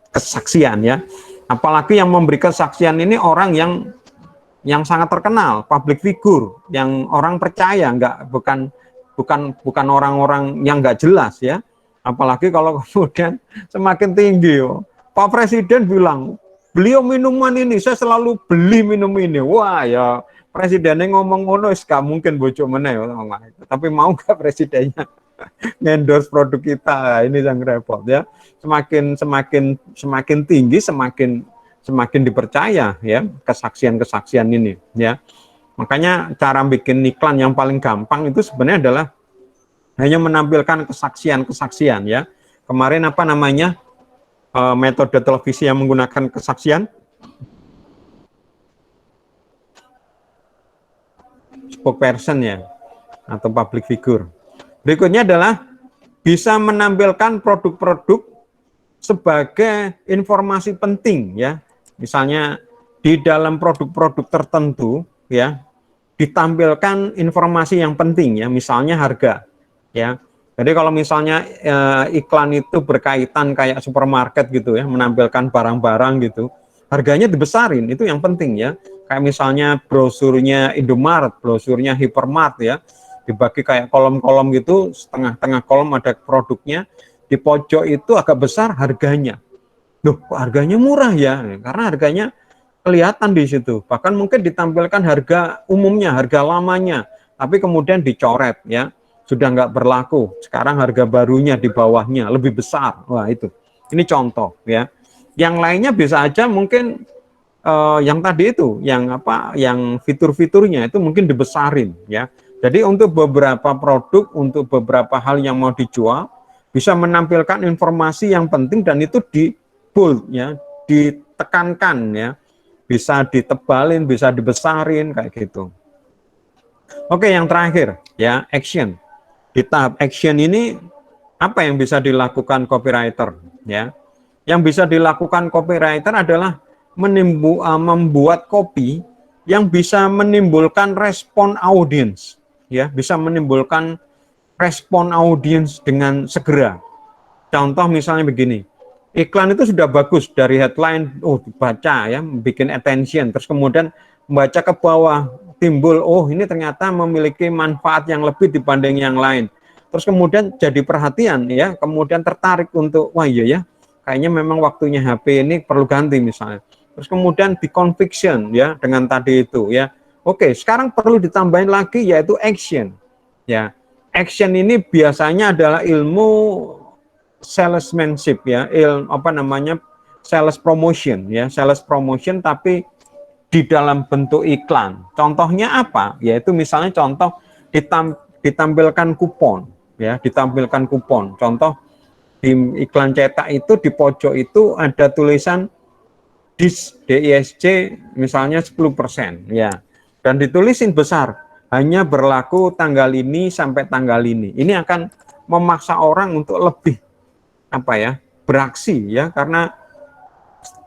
kesaksian ya. Apalagi yang memberi kesaksian ini orang yang sangat terkenal, public figure, yang orang percaya, bukan orang-orang yang nggak jelas ya. Apalagi kalau kemudian semakin tinggi, Pak Presiden bilang, beliau minuman ini, saya selalu beli minum ini. Wah ya, presidennya ngomong ngono, gak mungkin bocok meneh. Tapi mau nggak presidennya endorse produk kita? Ini yang repot ya. Semakin tinggi, semakin dipercaya ya kesaksian ini ya. Makanya cara bikin iklan yang paling gampang itu sebenarnya adalah hanya menampilkan kesaksian ya. Kemarin apa namanya metode televisi yang menggunakan kesaksian, spokesperson ya, atau public figure. Berikutnya adalah bisa menampilkan produk-produk sebagai informasi penting ya. Misalnya di dalam produk-produk tertentu ya, ditampilkan informasi yang penting ya, misalnya harga ya. Jadi kalau misalnya iklan itu berkaitan kayak supermarket gitu ya, menampilkan barang-barang gitu, harganya dibesarin, itu yang penting ya. Kayak misalnya brosurnya Indomaret, brosurnya Hypermart ya, dibagi kayak kolom-kolom gitu, setengah-tengah kolom ada produknya, di pojok itu agak besar harganya. Loh, kok harganya murah ya? Karena harganya kelihatan di situ. Bahkan mungkin ditampilkan harga umumnya, harga lamanya, tapi kemudian dicoret ya, sudah nggak berlaku. Sekarang harga barunya di bawahnya lebih besar. Wah itu. Ini contoh ya. Yang lainnya bisa aja mungkin yang tadi itu, yang fitur-fiturnya itu mungkin dibesarin ya. Jadi untuk beberapa produk, untuk beberapa hal yang mau dijual, bisa menampilkan informasi yang penting dan itu di bold ya, ditekankan ya, bisa ditebalin, bisa dibesarin kayak gitu. Oke, yang terakhir ya, action. Di tahap action ini apa yang bisa dilakukan copywriter ya? Yang bisa dilakukan copywriter adalah membuat copy yang bisa menimbulkan respon audiens ya, bisa menimbulkan respon audiens dengan segera. Contoh misalnya begini, iklan itu sudah bagus dari headline, dibaca ya, bikin attention, terus kemudian membaca ke bawah, timbul, ini ternyata memiliki manfaat yang lebih dibanding yang lain. Terus kemudian jadi perhatian ya, kemudian tertarik untuk, wah iya ya, kayaknya memang waktunya HP ini perlu ganti misalnya. Terus kemudian di conviction ya, dengan tadi itu ya. Oke, sekarang perlu ditambahin lagi yaitu action. Ya, action ini biasanya adalah ilmu salesmanship ya, sales promotion ya, sales promotion tapi di dalam bentuk iklan. Contohnya apa? Yaitu misalnya contoh ditampilkan kupon ya, ditampilkan kupon. Contoh di iklan cetak itu di pojok itu ada tulisan DISC misalnya 10% ya. Dan ditulisin besar, hanya berlaku tanggal ini sampai tanggal ini. Ini akan memaksa orang untuk lebih beraksi ya, karena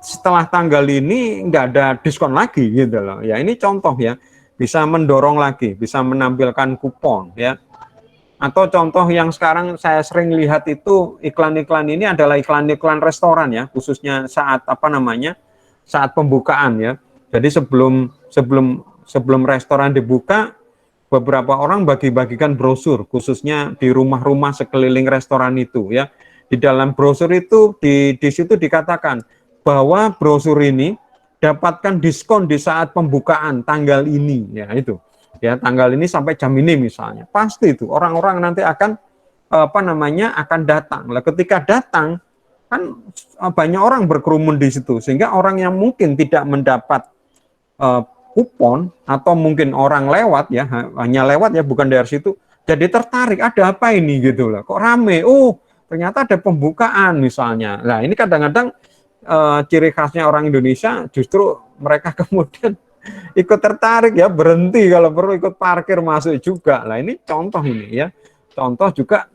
setelah tanggal ini nggak ada diskon lagi gitu loh. Ya ini contoh ya, bisa mendorong lagi, bisa menampilkan kupon ya. Atau contoh yang sekarang saya sering lihat itu iklan-iklan ini adalah iklan-iklan restoran ya, khususnya saat saat pembukaan ya. Jadi sebelum restoran dibuka, beberapa orang bagi-bagikan brosur, khususnya di rumah-rumah sekeliling restoran itu ya. Di dalam brosur itu di situ dikatakan bahwa brosur ini dapatkan diskon di saat pembukaan tanggal ini ya, itu ya, tanggal ini sampai jam ini misalnya. Pasti itu orang-orang nanti akan akan datang. Lah ketika datang kan banyak orang berkerumun di situ, sehingga orang yang mungkin tidak mendapat kupon atau mungkin orang lewat ya, hanya lewat ya, bukan dari situ, jadi tertarik, ada apa ini gitu loh, kok rame, ternyata ada pembukaan misalnya. Nah ini kadang-kadang ciri khasnya orang Indonesia justru mereka kemudian ikut tertarik ya, berhenti kalau perlu ikut parkir masuk juga. Nah ini contoh ini ya, contoh juga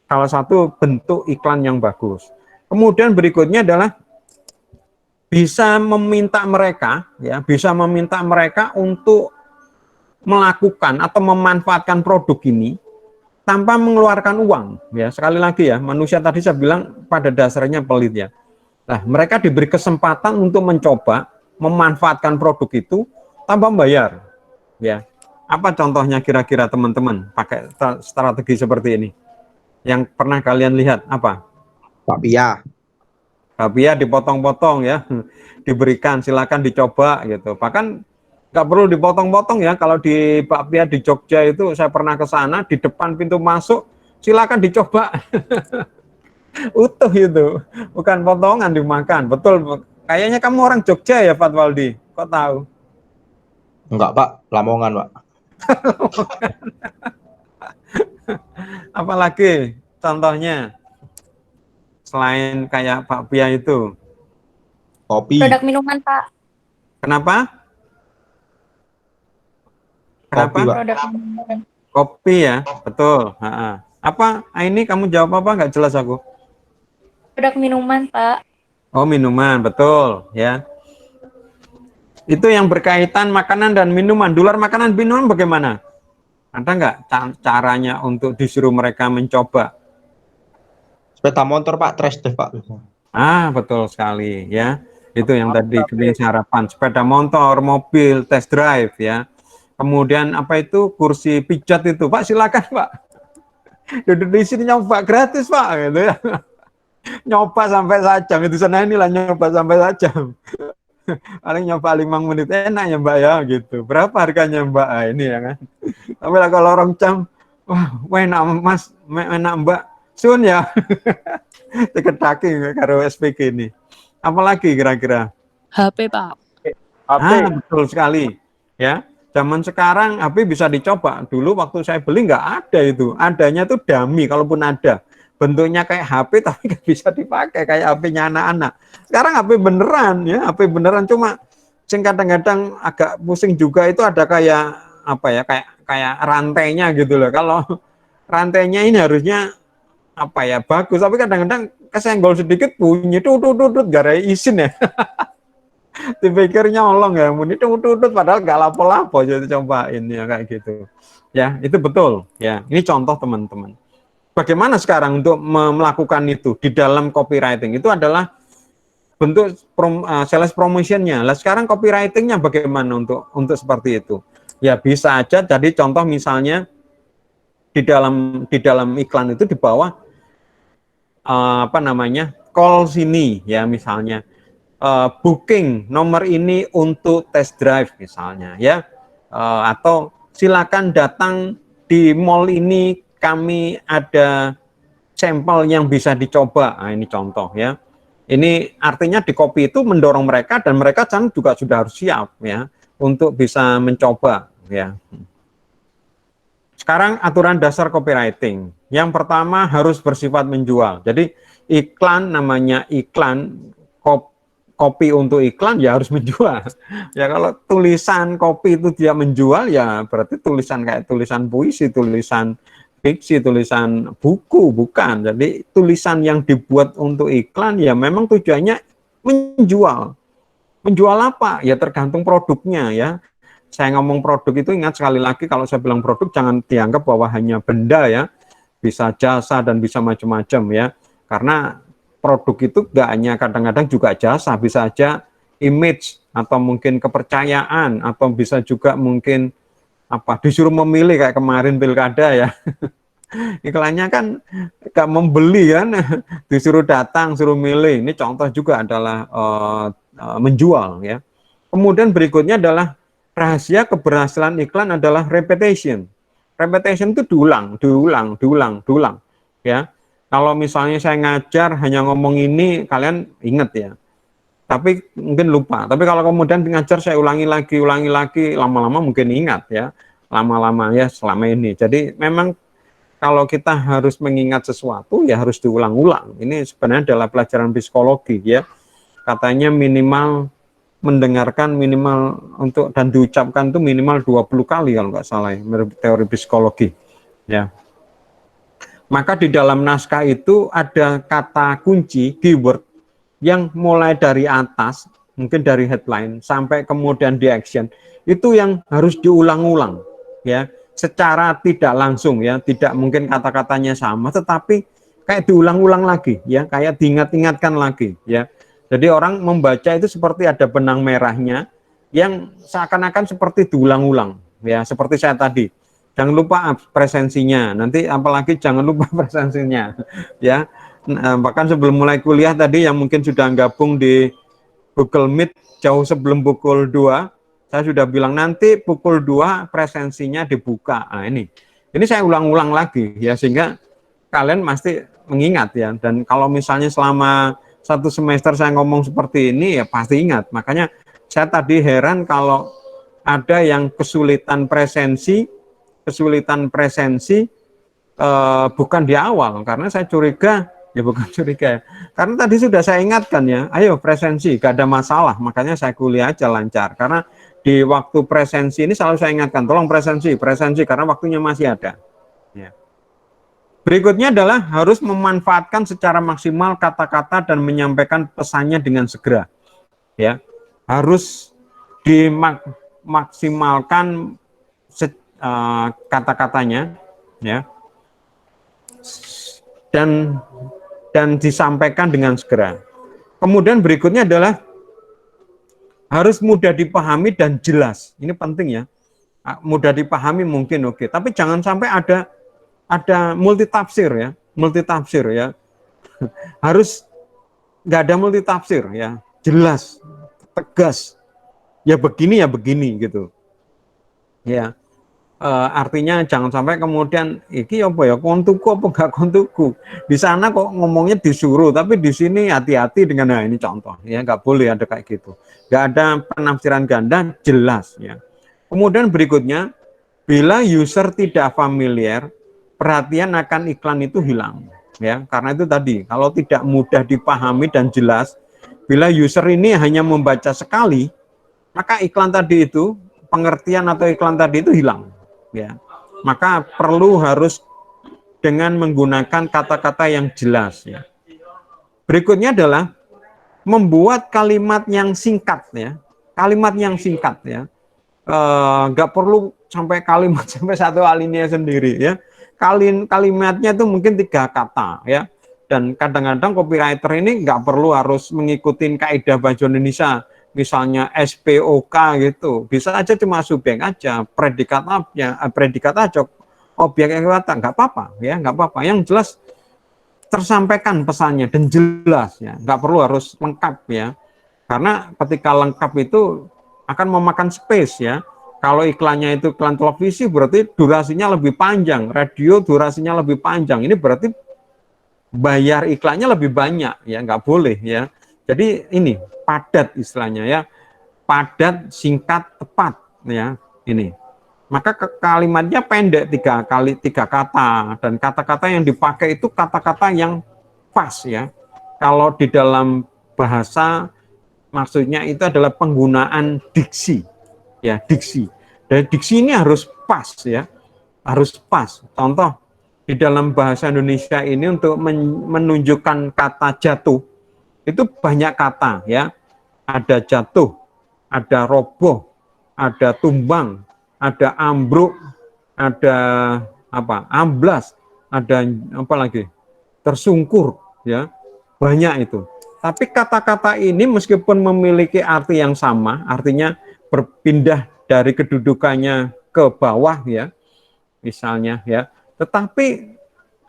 salah satu bentuk iklan yang bagus. Kemudian berikutnya adalah bisa meminta mereka ya, bisa meminta mereka untuk melakukan atau memanfaatkan produk ini tanpa mengeluarkan uang ya. Sekali lagi ya, manusia tadi saya bilang pada dasarnya pelit ya. Nah, mereka diberi kesempatan untuk mencoba memanfaatkan produk itu tanpa membayar ya. Apa contohnya kira-kira teman-teman pakai strategi seperti ini yang pernah kalian lihat? Apa? Bakpia. Bakpia dipotong-potong ya, diberikan, silakan dicoba gitu. Bahkan nggak perlu dipotong-potong ya. Kalau di bakpia di Jogja itu saya pernah ke sana, di depan pintu masuk silakan dicoba. Utuh itu, bukan potongan dimakan. Betul. Kayaknya kamu orang Jogja ya, Fatwaldi. Kok tahu? Enggak, Pak. Lamongan, Pak. Apalagi contohnya selain kayak bakpia itu? Kopi. Produk minuman, Pak. Kenapa? Kenapa? Kopi, Pak. Produk minuman. Kopi ya, betul. Apa? Ini kamu jawab apa? Nggak jelas aku. Produk minuman, Pak. Oh, minuman, betul ya. Itu yang berkaitan makanan dan minuman. Di luar makanan minuman bagaimana? Ada nggak caranya untuk disuruh mereka mencoba? Sepeda motor, Pak. Trash drive, Pak. Betul sekali ya. Itu yang tadi kita harapan. Sepeda motor, mobil, test drive ya. Kemudian apa itu? Kursi pijat itu. Pak, silakan, Pak. Duduk di sini nyoba gratis, Pak, gitu ya. Nyoba sampai sajam itu sana inilah nyoba sampai sajam. Paling nyoba 5 menit enak ya Mbak ya gitu. Berapa harganya Mbak? Ini ya kan. Tapi lah kalau orang jam, wah enak Mas, enak Mbak. Sun ya. Dikedaking karo SPG ini. Apalagi kira-kira? HP, Pak. Betul sekali. Ya. Zaman sekarang HP bisa dicoba. Dulu waktu saya beli nggak ada itu. Adanya tuh dummy kalaupun ada. Bentuknya kayak HP tapi nggak bisa dipakai kayak HP-nya anak-anak. Sekarang HP beneran ya, HP beneran cuma kadang-kadang agak pusing juga itu ada kayak apa ya, kayak rantainya gitu loh. Kalau rantainya ini harusnya apa ya bagus, tapi kadang-kadang kesenggol sedikit bunyi tutut garai isin ya. Dipikir nyolong ya, muni tutut padahal nggak lapo-lapo jadi cobain ya kayak gitu. Ya, itu betul ya. Ini contoh teman-teman. Bagaimana sekarang untuk melakukan itu di dalam copywriting? Itu adalah bentuk sales promotionnya. Lah sekarang copywritingnya bagaimana untuk seperti itu? Ya bisa aja. Jadi contoh misalnya di dalam iklan itu di bawah call sini ya misalnya booking nomor ini untuk test drive misalnya ya atau silakan datang di mall ini. Kami ada sampel yang bisa dicoba. Nah, ini contoh ya. Ini artinya di copy itu mendorong mereka dan mereka kan juga sudah harus siap ya untuk bisa mencoba ya. Sekarang aturan dasar copywriting. Yang pertama harus bersifat menjual. Jadi iklan namanya iklan copy untuk iklan ya harus menjual. Ya kalau tulisan copy itu tidak menjual ya berarti tulisan kayak tulisan puisi, tulisan fiksi, tulisan buku, bukan. Jadi tulisan yang dibuat untuk iklan ya memang tujuannya menjual. Menjual apa? Ya tergantung produknya ya. Saya ngomong produk itu ingat sekali lagi kalau saya bilang produk jangan dianggap bahwa hanya benda ya. Bisa jasa dan bisa macam-macam ya. Karena produk itu nggak hanya kadang-kadang juga jasa, bisa aja image atau mungkin kepercayaan atau bisa juga mungkin disuruh memilih kayak kemarin pilkada ya. Iklannya kan gak membeli kan, disuruh datang, suruh milih. Ini contoh juga adalah menjual ya. Kemudian berikutnya adalah rahasia keberhasilan iklan adalah repetition. Repetition itu diulang ya. Kalau misalnya saya ngajar hanya ngomong ini kalian ingat ya. Tapi mungkin lupa. Tapi kalau kemudian ngajar saya ulangi lagi, lama-lama mungkin ingat ya. Lama-lama ya selama ini. Jadi memang kalau kita harus mengingat sesuatu ya harus diulang-ulang. Ini sebenarnya adalah pelajaran psikologi ya. katanya minimal mendengarkan minimal untuk dan diucapkan itu minimal 20 kali kalau nggak salah ya, menurut teori psikologi ya. Maka di dalam naskah itu ada kata kunci keyword yang mulai dari atas, mungkin dari headline sampai kemudian di action, itu yang harus diulang-ulang ya, secara tidak langsung ya, tidak mungkin kata-katanya sama, tetapi kayak diulang-ulang lagi ya, kayak diingat-ingatkan lagi ya. Jadi orang membaca itu seperti ada benang merahnya yang seakan-akan seperti diulang-ulang ya, seperti saya tadi. Jangan lupa presensinya, nanti apalagi jangan lupa presensinya ya. Bahkan sebelum mulai kuliah tadi yang mungkin sudah gabung di Google Meet jauh sebelum pukul 2, saya sudah bilang nanti pukul 2 presensinya dibuka. Nah, ini saya ulang-ulang lagi ya, sehingga kalian pasti mengingat ya. Dan kalau misalnya selama 1 semester saya ngomong seperti ini ya pasti ingat. Makanya saya tadi heran kalau ada yang kesulitan presensi bukan di awal, karena saya curiga ya, bukan curiga ya, karena tadi sudah saya ingatkan ya, ayo presensi gak ada masalah, makanya saya kuliah aja lancar, karena di waktu presensi ini selalu saya ingatkan, tolong presensi karena waktunya masih ada ya. Berikutnya adalah harus memanfaatkan secara maksimal kata-kata dan menyampaikan pesannya dengan segera. Ya, harus dimaksimalkan kata-katanya, ya, dan disampaikan dengan segera. Kemudian berikutnya adalah harus mudah dipahami dan jelas. Ini penting ya. Mudah dipahami mungkin oke, tapi jangan sampai ada multitafsir ya, harus nggak ada multitafsir ya, jelas, tegas, ya begini gitu, ya. Artinya jangan sampai kemudian iki apa ya, kontuku apa enggak kontuku, di sana kok ngomongnya disuruh, tapi di sini hati-hati dengan, nah ini contoh ya, nggak boleh ada kayak gitu, nggak ada penafsiran ganda, jelas ya. Kemudian berikutnya, bila user tidak familiar, perhatian akan iklan itu hilang ya, karena itu tadi kalau tidak mudah dipahami dan jelas, bila user ini hanya membaca sekali, maka iklan tadi itu, pengertian atau iklan tadi itu hilang ya. Maka harus dengan menggunakan kata-kata yang jelas ya. Berikutnya adalah membuat kalimat yang singkat ya, nggak perlu sampai kalimat sampai 1 alinea sendiri ya. Kalimatnya itu mungkin 3 kata ya, dan kadang-kadang copywriter ini nggak perlu harus mengikuti kaidah bahasa Indonesia, misalnya SPOK gitu, bisa aja cuma subjek aja, predikat aja, objek yang kata, nggak apa-apa ya, nggak apa-apa, yang jelas tersampaikan pesannya dan jelas ya, nggak perlu harus lengkap ya, karena ketika lengkap itu akan memakan space ya. Kalau iklannya itu iklan televisi berarti durasinya lebih panjang, radio durasinya lebih panjang. Ini berarti bayar iklannya lebih banyak ya, nggak boleh ya. Jadi ini padat istilahnya ya, padat, singkat, tepat ya ini. Maka kalimatnya pendek 3 kata, dan kata-kata yang dipakai itu kata-kata yang pas ya. Kalau di dalam bahasa maksudnya itu adalah penggunaan diksi. Ya, diksi. Dan diksi ini harus pas ya, harus pas. Contoh di dalam bahasa Indonesia ini untuk menunjukkan kata jatuh itu banyak kata ya. Ada jatuh, ada roboh, ada tumbang, ada ambruk, ada apa? Amblas, ada apa lagi? Tersungkur ya. Banyak itu. Tapi kata-kata ini meskipun memiliki arti yang sama, artinya berpindah dari kedudukannya ke bawah ya, misalnya ya, tetapi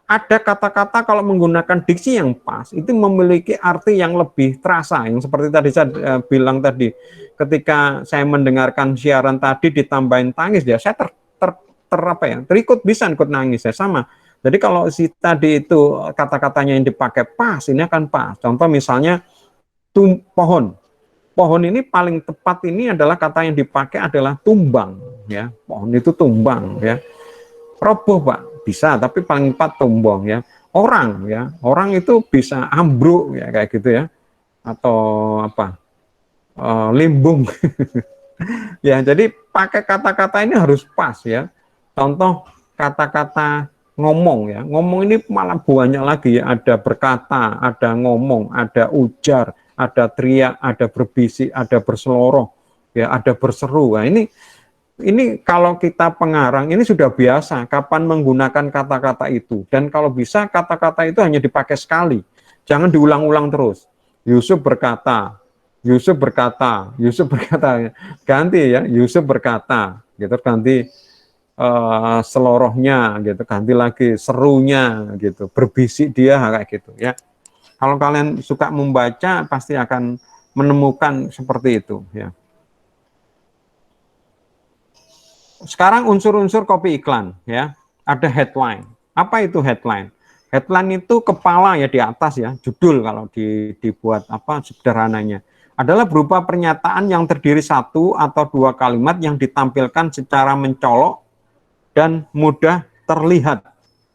ada kata-kata kalau menggunakan diksi yang pas itu memiliki arti yang lebih terasa, yang seperti tadi saya bilang tadi, ketika saya mendengarkan siaran tadi ditambahin tangis ya, saya terikut bisa ikut nangis ya, sama. Jadi kalau si tadi itu kata-katanya yang dipakai pas, ini akan pas. Contoh misalnya pohon. Pohon ini paling tepat ini adalah kata yang dipakai adalah tumbang ya. Pohon itu tumbang ya. Roboh Pak, bisa, tapi paling tepat tumbang ya. Orang ya. Orang itu bisa ambruk ya, kayak gitu ya. atau apa limbung. Ya, jadi pakai kata-kata ini harus pas ya. Contoh kata-kata ngomong ya. Ngomong ini malah banyak lagi ya. Ada berkata, ada ngomong, ada ujar, ada teriak, ada berbisik, ada berseloroh, ya, ada berseru. Nah, ini kalau kita pengarang ini sudah biasa kapan menggunakan kata-kata itu, dan kalau bisa kata-kata itu hanya dipakai sekali, jangan diulang-ulang terus. Yusuf berkata, Yusuf berkata, Yusuf berkata, ganti ya, Yusuf berkata, gitu, ganti selorohnya, gitu, ganti lagi serunya, gitu, berbisik dia kayak gitu ya. Kalau kalian suka membaca pasti akan menemukan seperti itu ya. Sekarang unsur-unsur copy iklan ya, ada headline. Apa itu headline? Headline itu kepala ya di atas ya, judul kalau dibuat apa sederhananya. Adalah berupa pernyataan yang terdiri satu atau dua kalimat yang ditampilkan secara mencolok dan mudah terlihat.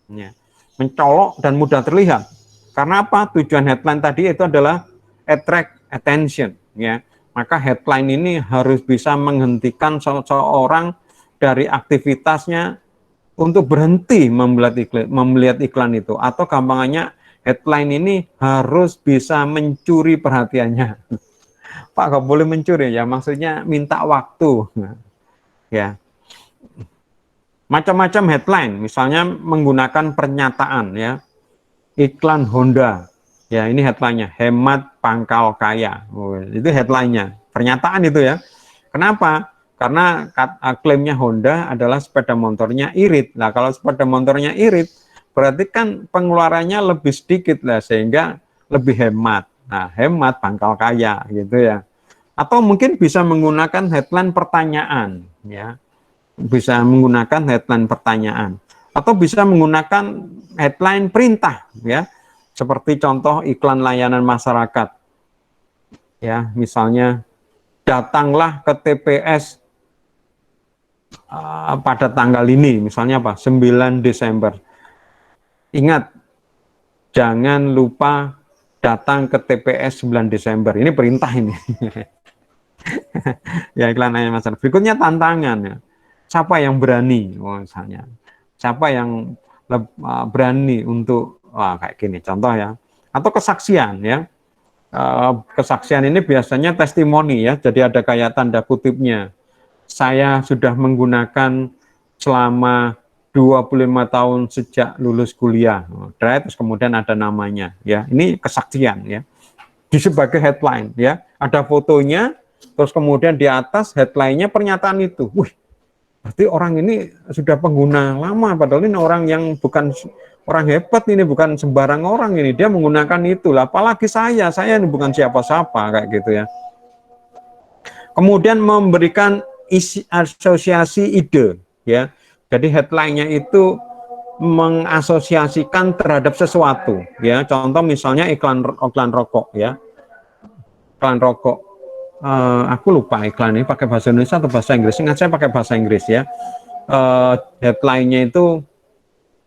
Ya. Mencolok dan mudah terlihat. Karena apa? Tujuan headline tadi itu adalah attract attention. Ya. Maka headline ini harus bisa menghentikan seseorang dari aktivitasnya untuk berhenti melihat iklan itu. Atau gampangannya headline ini harus bisa mencuri perhatiannya. Pak, nggak boleh mencuri ya, maksudnya minta waktu. Ya, macam-macam headline, misalnya menggunakan pernyataan ya, iklan Honda, ya ini headline-nya, hemat pangkal kaya, itu headline-nya, pernyataan itu ya. Kenapa? Karena klaimnya Honda adalah sepeda motornya irit. Nah, kalau sepeda motornya irit, berarti kan pengeluarannya lebih sedikit lah, sehingga lebih hemat. Nah, hemat pangkal kaya gitu ya. Atau mungkin bisa menggunakan headline pertanyaan ya. Bisa menggunakan headline pertanyaan atau bisa menggunakan headline perintah ya. Seperti contoh iklan layanan masyarakat. Ya, misalnya datanglah ke TPS pada tanggal ini, misalnya apa? 9 Desember. Ingat, jangan lupa datang ke TPS 9 Desember. Ini perintah ini. Ya, iklan layanan masyarakat. Berikutnya tantangan ya. Siapa yang berani, misalnya. Siapa yang berani untuk kayak gini, contoh ya. Atau kesaksian ya. Kesaksian ini biasanya testimoni ya. Jadi ada kayak tanda kutipnya. Saya sudah menggunakan selama 25 tahun sejak lulus kuliah. Terus kemudian ada namanya ya. Ini kesaksian ya. Di sebagai headline ya. Ada fotonya, terus kemudian di atas headline-nya pernyataan itu. Wih, berarti orang ini sudah pengguna lama, padahal ini orang yang bukan orang hebat, ini bukan sembarang orang ini, dia menggunakan itu lah. Apalagi saya ini bukan siapa-siapa kayak gitu ya. Kemudian memberikan asosiasi ide ya. Jadi headline-nya itu mengasosiasikan terhadap sesuatu ya. Contoh misalnya iklan rokok ya. Iklan rokok. Aku lupa iklan ini pakai bahasa Indonesia atau bahasa Inggris. Ingat saya pakai bahasa Inggris ya. Headline-nya itu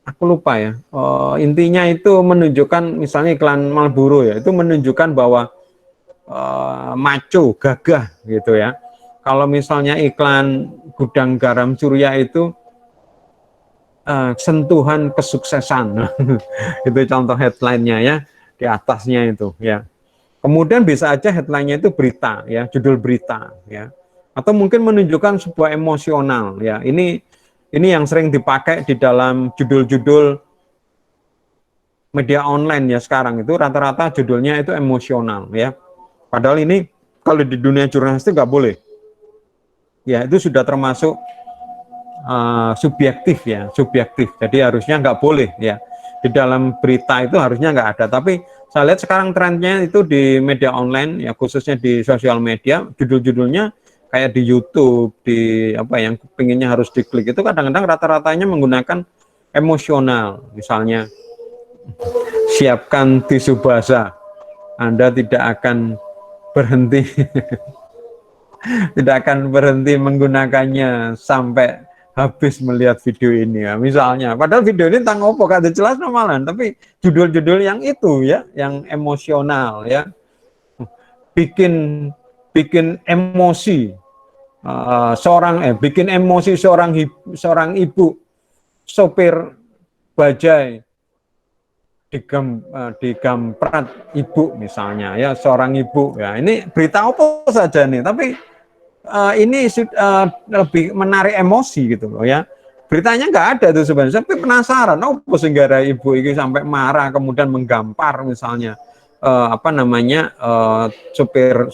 aku lupa ya. Intinya itu menunjukkan misalnya iklan Marlboro ya, itu menunjukkan bahwa maco, gagah gitu ya. Kalau misalnya iklan gudang garam Surya itu sentuhan kesuksesan. Itu contoh headline-nya ya, di atasnya itu ya. Kemudian bisa aja headline-nya itu berita ya, judul berita ya. Atau mungkin menunjukkan sebuah emosional ya. Ini yang sering dipakai di dalam judul-judul media online ya sekarang itu rata-rata judulnya itu emosional ya. Padahal ini kalau di dunia jurnalistik nggak boleh. Ya, itu sudah termasuk subjektif ya, subjektif. Jadi harusnya nggak boleh ya. Di dalam berita itu harusnya nggak ada, tapi saya lihat sekarang trennya itu di media online ya, khususnya di sosial media, judul-judulnya kayak di YouTube, di apa yang pinginnya harus diklik itu kadang-kadang rata-ratanya menggunakan emosional. Misalnya, siapkan tisu basah, Anda tidak akan berhenti, tidak akan berhenti menggunakannya sampai habis melihat video ini ya, misalnya. Padahal video ini tentang opo gak jelas normalan, tapi judul-judul yang itu ya, yang emosional ya. bikin bikin emosi seorang ibu sopir bajai digamprat ibu misalnya ya, seorang ibu ya, ini berita apa saja nih, tapi ini lebih menarik emosi gitu loh ya. Beritanya nggak ada tuh sebenarnya, tapi penasaran, oh sehingga ibu ini sampai marah kemudian menggampar misalnya sopir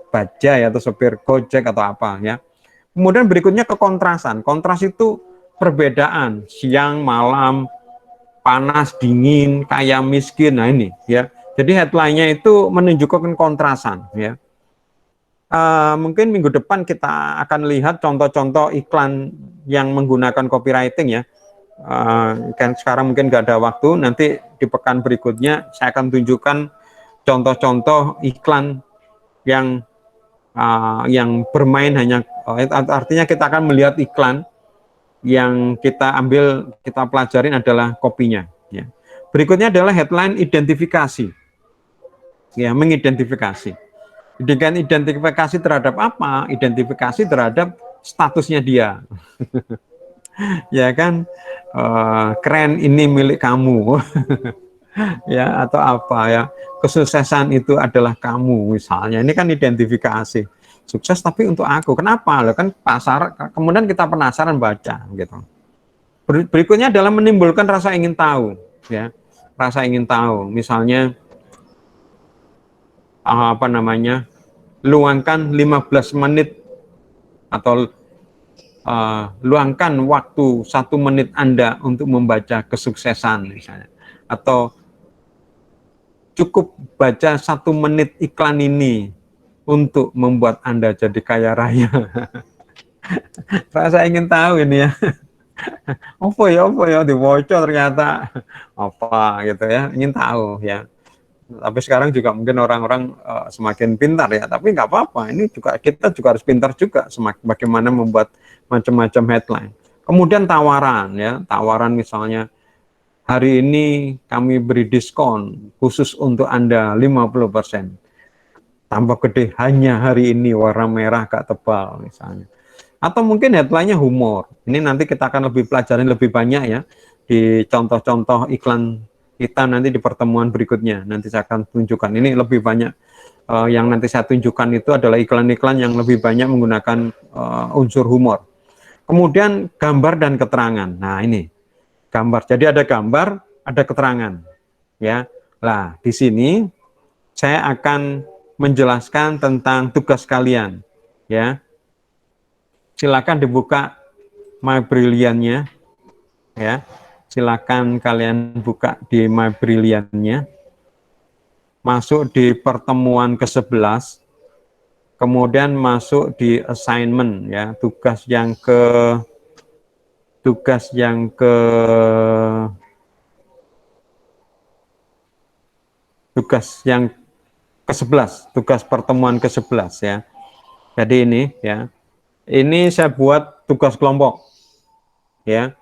bajai atau sopir gojek atau apa ya. Kemudian berikutnya kekontrasan. Kontras itu perbedaan siang malam, panas dingin, kaya miskin. Nah ini ya. Jadi headline-nya itu menunjukkan kontrasan ya. Mungkin minggu depan kita akan lihat contoh-contoh iklan yang menggunakan copywriting ya. Kan sekarang mungkin nggak ada waktu, nanti di pekan berikutnya saya akan tunjukkan contoh-contoh iklan yang bermain hanya artinya kita akan melihat iklan yang kita ambil, kita pelajarin adalah kopinya ya. Berikutnya adalah headline identifikasi ya, mengidentifikasi. Dengan identifikasi terhadap apa? Identifikasi terhadap statusnya dia. Ya kan, keren ini milik kamu. Ya, atau apa ya, kesuksesan itu adalah kamu misalnya. Ini kan identifikasi. Sukses tapi untuk aku. Kenapa? Loh kan pasar, kemudian kita penasaran baca gitu. Berikutnya adalah menimbulkan rasa ingin tahu ya. Rasa ingin tahu. Misalnya luangkan 15 menit atau luangkan waktu 1 menit Anda untuk membaca kesuksesan misalnya, atau cukup baca 1 menit iklan ini untuk membuat Anda jadi kaya raya. Rasa ingin tahu ini ya. Apa ya diwoco ternyata apa gitu ya, ingin tahu ya. Tapi sekarang juga mungkin orang-orang semakin pintar ya, tapi nggak apa-apa. Ini juga kita juga harus pintar juga bagaimana membuat macam-macam headline. Kemudian tawaran ya, tawaran misalnya hari ini kami beri diskon khusus untuk Anda 50%. Tambah gede hanya hari ini, warna merah gak tebal misalnya. Atau mungkin headline-nya humor. Ini nanti kita akan lebih pelajarin lebih banyak ya di contoh-contoh iklan kita nanti di pertemuan berikutnya. Nanti saya akan tunjukkan. Ini lebih banyak yang nanti saya tunjukkan itu adalah iklan-iklan yang lebih banyak menggunakan unsur humor. Kemudian gambar dan keterangan. Nah ini gambar. Jadi ada gambar, ada keterangan. Ya, lah di sini saya akan menjelaskan tentang tugas kalian. Ya, silakan dibuka My Brilliant-nya. Ya. Silakan kalian buka di My Brilliant-nya, masuk di pertemuan ke-11, kemudian masuk di assignment ya, tugas yang ke-11, tugas pertemuan ke-11 ya. Jadi ini ya, ini saya buat tugas kelompok ya.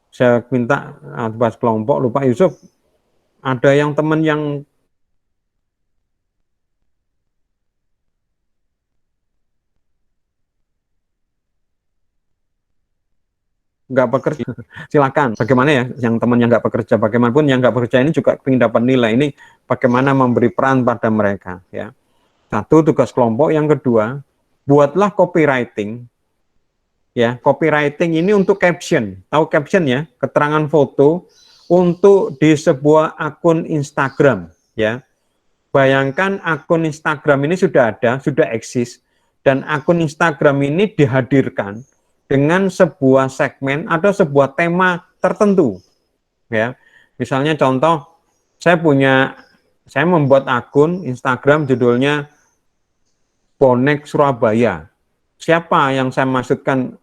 Saya minta tugas kelompok, lupa Yusuf, ada yang teman yang nggak bekerja, silakan. Bagaimana ya, yang teman yang nggak bekerja, bagaimanapun yang nggak bekerja ini juga ingin dapat nilai. Ini bagaimana memberi peran pada mereka ya. Satu, tugas kelompok. Yang kedua, buatlah copywriting. Ya, copywriting ini untuk caption. Tahu caption ya? Keterangan foto untuk di sebuah akun Instagram ya. Bayangkan akun Instagram ini sudah ada, sudah eksis, dan akun Instagram ini dihadirkan dengan sebuah segmen atau sebuah tema tertentu ya. Misalnya contoh, saya membuat akun Instagram judulnya Bonek Surabaya. Siapa yang saya maksudkan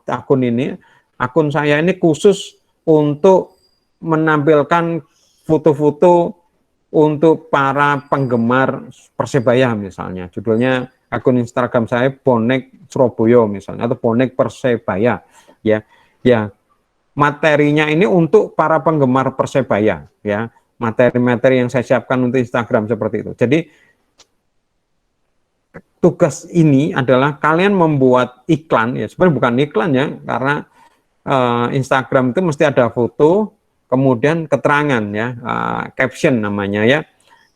akun ini? Akun saya ini khusus untuk menampilkan foto-foto untuk para penggemar Persebaya misalnya. Judulnya akun Instagram saya Bonek Surabaya misalnya, atau Bonek Persebaya ya. Ya, materinya ini untuk para penggemar Persebaya ya. Materi-materi yang saya siapkan untuk Instagram seperti itu. Jadi tugas ini adalah kalian membuat iklan, ya sebenarnya bukan iklan ya, karena Instagram itu mesti ada foto, kemudian keterangan ya, caption namanya ya.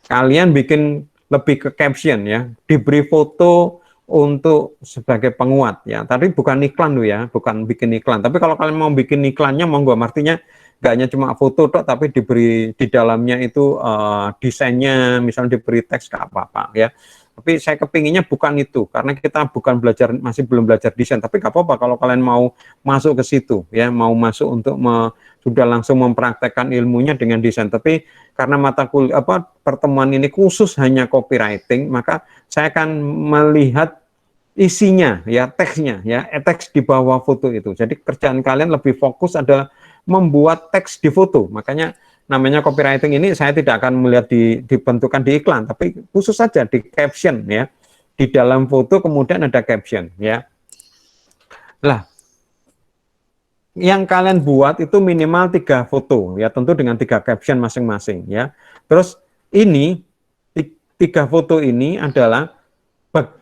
Kalian bikin lebih ke caption ya, diberi foto untuk sebagai penguat ya. Tapi bukan iklan loh ya, bukan bikin iklan. Tapi kalau kalian mau bikin iklannya, monggo, artinya nggak hanya cuma foto tok, tapi diberi di dalamnya itu desainnya, misalnya diberi teks nggak apa-apa ya. Tapi saya kepinginnya bukan itu, karena kita bukan belajar, masih belum belajar desain. Tapi nggak apa-apa kalau kalian mau masuk ke situ ya, mau masuk untuk sudah langsung mempraktekkan ilmunya dengan desain. Tapi karena mata kuliah pertemuan ini khusus hanya copywriting, maka saya akan melihat isinya ya, teksnya ya, teks di bawah foto itu. Jadi kerjaan kalian lebih fokus adalah membuat teks di foto. Makanya namanya copywriting ini saya tidak akan melihat dibentukkan di iklan, tapi khusus saja di caption ya. Di dalam foto kemudian ada caption ya. Lah, yang kalian buat itu minimal 3 foto ya, tentu dengan 3 caption masing-masing ya. Terus ini 3 foto ini adalah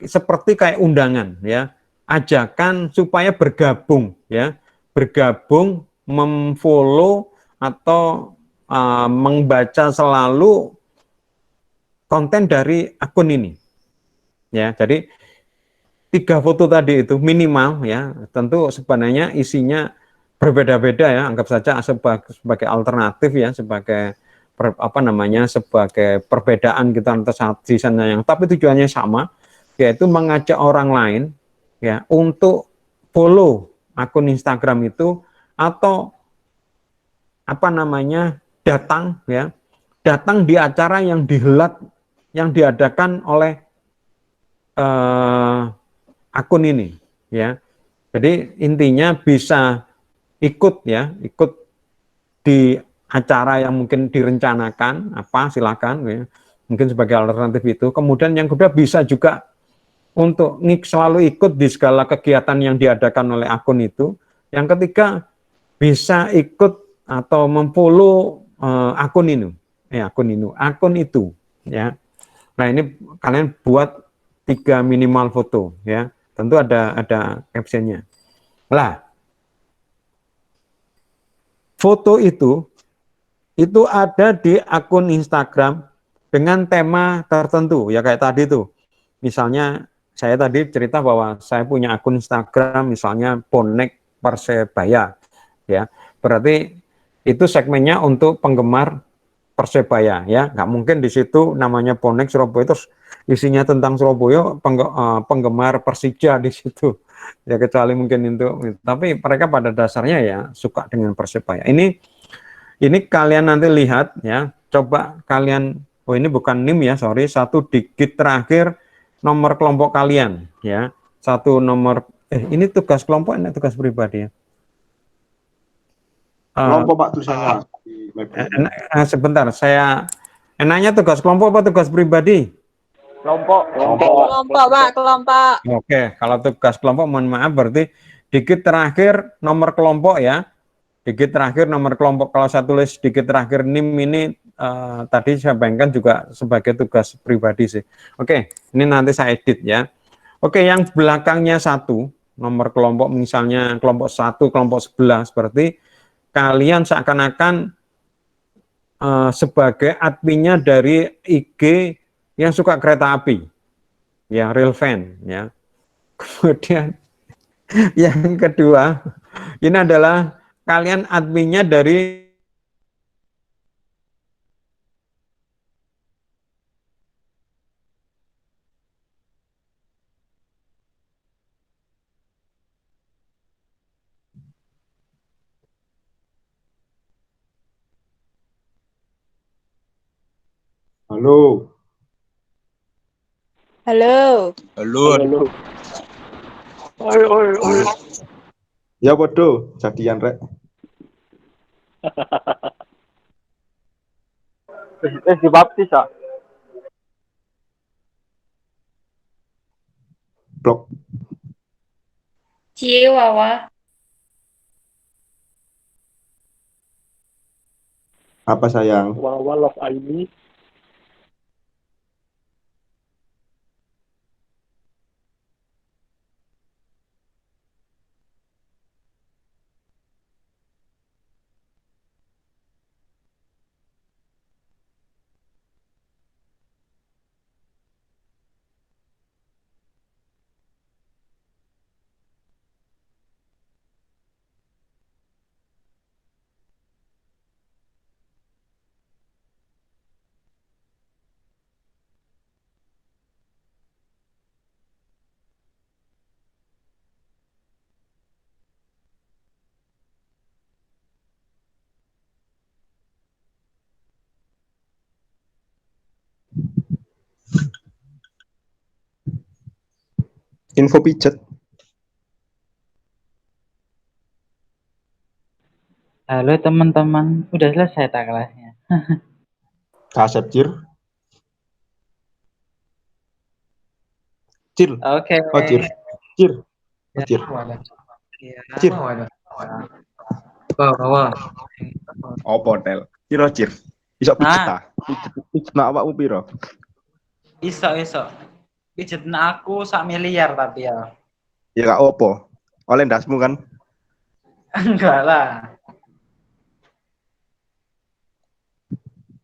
seperti kayak undangan ya, ajakan supaya bergabung ya, bergabung, memfollow atau membaca selalu konten dari akun ini ya. Jadi 3 foto tadi itu minimal ya, tentu sebenarnya isinya berbeda-beda ya, anggap saja sebagai alternatif ya, sebagai sebagai perbedaan kita antara desainnya yang, tapi tujuannya sama, yaitu mengajak orang lain ya untuk follow akun Instagram itu, atau datang ya, datang di acara yang diadakan oleh akun ini ya. Jadi intinya bisa ikut ya, ikut di acara yang mungkin direncanakan silakan ya, mungkin sebagai alternatif itu. Kemudian yang kedua bisa juga untuk selalu ikut di segala kegiatan yang diadakan oleh akun itu. Yang ketiga bisa ikut atau memfollow akun itu ya. Nah, ini kalian buat 3 minimal foto ya, tentu ada captionnya. Lah, foto itu ada di akun Instagram dengan tema tertentu ya, kayak tadi tuh. Misalnya saya tadi cerita bahwa saya punya akun Instagram misalnya Bonek Persebaya ya. Berarti itu segmennya untuk penggemar Persebaya ya. Nggak mungkin di situ namanya Bonek Surabaya terus isinya tentang Surabaya, penggemar Persija di situ. Ya kecuali mungkin itu, tapi mereka pada dasarnya ya suka dengan Persebaya. Ini kalian nanti lihat ya, coba kalian, oh ini bukan NIM ya, sorry, 1 digit terakhir nomor kelompok kalian ya. 1 nomor, ini tugas kelompok, ini tugas pribadi ya. Kelompok Pak tulisannya. Sebentar, saya enaknya tugas kelompok apa tugas pribadi? Kelompok Pak, kelompok. Oke, kalau tugas kelompok mohon maaf, berarti digit terakhir nomor kelompok ya. Digit terakhir nomor kelompok. Kalau saya tulis digit terakhir NIM ini tadi saya bayangkan juga sebagai tugas pribadi sih. Oke, ini nanti saya edit ya. Oke, yang belakangnya 1 nomor kelompok, misalnya kelompok 1, kelompok 11, berarti kalian seakan-akan sebagai adminnya dari IG yang suka kereta api ya, real fan ya. Kemudian yang kedua ini adalah kalian adminnya dari Halo. Halo. Ya bodoh, jadian rek. Dibaptis ah. Blok. Chihuahua. Apa sayang? Wawa love ID. Info pijet. Halo teman-teman, udah selesai tak kelasnya? Kasep, Cir. Cir. Oke. Oh, Cir. Cir. Oh, Cir. Cir. Bawa. Apa, Tel? Piro, Cir? Iso pijet ta? Pijet nak awakmu piro? Iso. Pijet aku 1 miliar tapi ya. Ya gak apa. Oleh ndasmu kan? Enggak lah.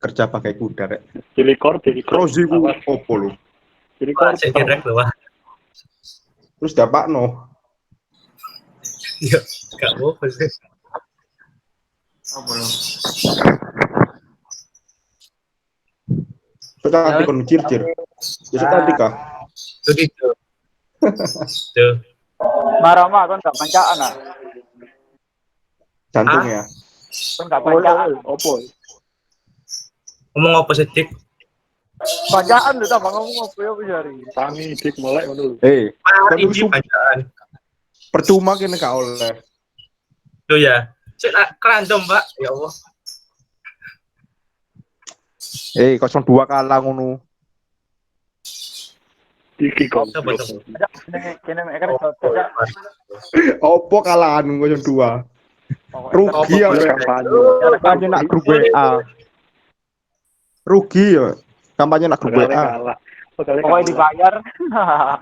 Kerja pakai kuda, Rek. Dilikor. Rozi ku opo lu? Dilikor. Cek direct loh, Pak. Terus dapat no. Iya, gak apa sih. Kita nanti kon Cir. Besok nanti kah? Tuh gitu. Tuh. Marama kan gak pancaan ah. Jantung ya. Kan gak pancaan. Opo? Ngomong apa sih, Dik? Pancaan lho ta ngomong opo ya wis hari. Tangi dik molek ngono. Mari di bacaan. Percuma kene gak oleh. Tuh ya. Cek kerandom, Mbak. Ya Allah. 02 kalah ngono. Iki kok. Coba. Kene mek kerja. Opo kalahan 02? Rugi ya kampanye nak grup WA. Rugi ya kampanye nak grup WA. Pokoknya dibayar.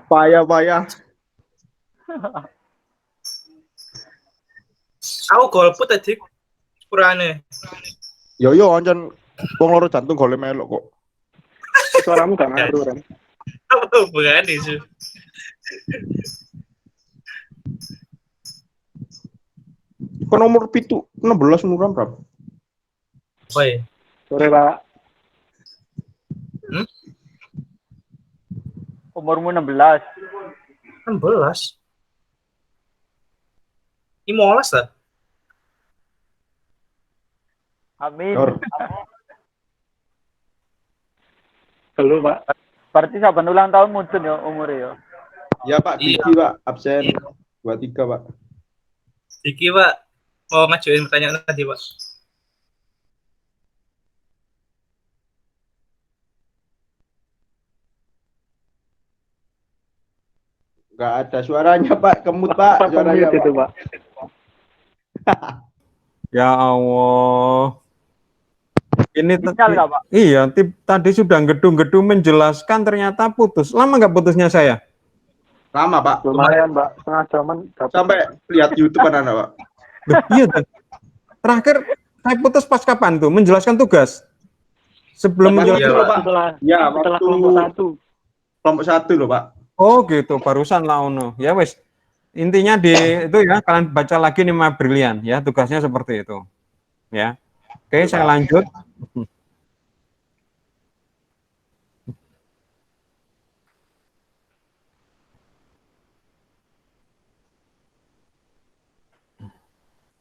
Payah. Aku golput tadi. Purane. Yo anjen wong loro jantung golek melok kok. Suaramu gak ngaruh kan. Apa bukan itu? Kok nomor pitu 16 muram, Bram. Oi. Sore, Pak. Hmm? Umurmu 16. 16. 15 lah. Amin. Nur. Halo, Pak. Berarti saban ulang tahun mudun ya umure ya. Ya, Pak, Iya. Diki, Pak, absen 23, Pak. Diki, Pak. Mau ngajuin pertanyaan tadi, Pak. Enggak ada suaranya, Pak. Kemut, Pak. Suaranya, Pak. Itu, Pak. Ya Allah. Ini Sinyal nggak, Pak? iya, tadi sudah gedung-gedung menjelaskan ternyata putus. Lama nggak putusnya saya? Lama, Pak. Lumayan, Pak. Setengah jaman dapat. Sampai lihat YouTube kan, Pak. Loh, iya, tuh. Terakhir saya putus pas kapan tuh? Menjelaskan tugas. Sebelum menjelaskan. Iya, Pak. Ya, Setelah waktu kelompok 1. loh, Pak. Oh gitu, barusan lah ono. Ya wes. Intinya di itu ya, kalian baca lagi nih Ma Brilian ya, tugasnya seperti itu. Ya. Oke, saya lanjut.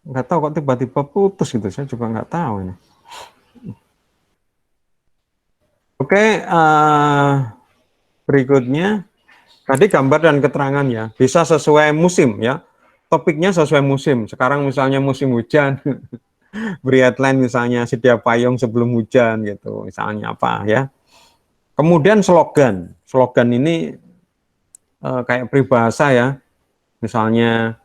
Nggak tahu kok tiba-tiba putus gitu, saya juga nggak tahu ini. Oke, berikutnya tadi gambar dan keterangan ya, bisa sesuai musim ya, topiknya sesuai musim. Sekarang misalnya musim hujan, beri headline misalnya sedia payung sebelum hujan gitu, misalnya apa ya. Kemudian slogan ini kayak peribahasa ya, misalnya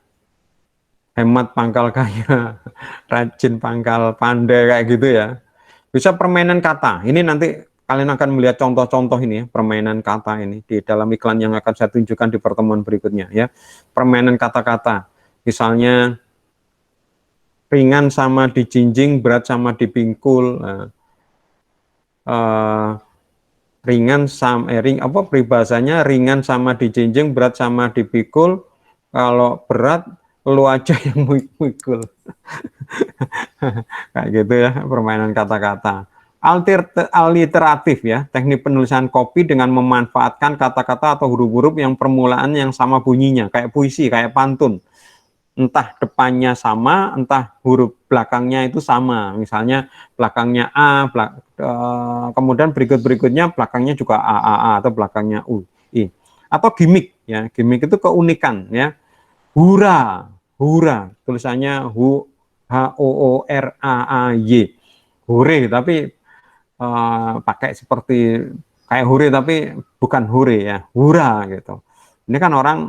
hemat pangkal kaya, rajin pangkal pandai kayak gitu ya. Bisa permainan kata. Ini nanti kalian akan melihat contoh-contoh ini ya, permainan kata ini di dalam iklan yang akan saya tunjukkan di pertemuan berikutnya ya. Permainan kata-kata. Misalnya ringan sama dijinjing, berat sama dipingkul. Ringan sama peribahasanya ringan sama dijinjing, berat sama dipikul. Kalau berat lu aja yang mikul. Kayak gitu ya, permainan kata-kata. Aliteratif ya, teknik penulisan kopi dengan memanfaatkan kata-kata atau huruf-huruf yang permulaan yang sama bunyinya, kayak puisi, kayak pantun. Entah depannya sama, entah huruf belakangnya itu sama. Misalnya belakangnya A, kemudian berikut-berikutnya belakangnya juga A atau belakangnya U, I. Atau gimmick. ya. Gimmick itu keunikan, ya. Hura, hura, tulisannya H-O-O-R-A-A-Y, hure, tapi pakai seperti kayak hure tapi bukan hure, ya, hura gitu. Ini kan orang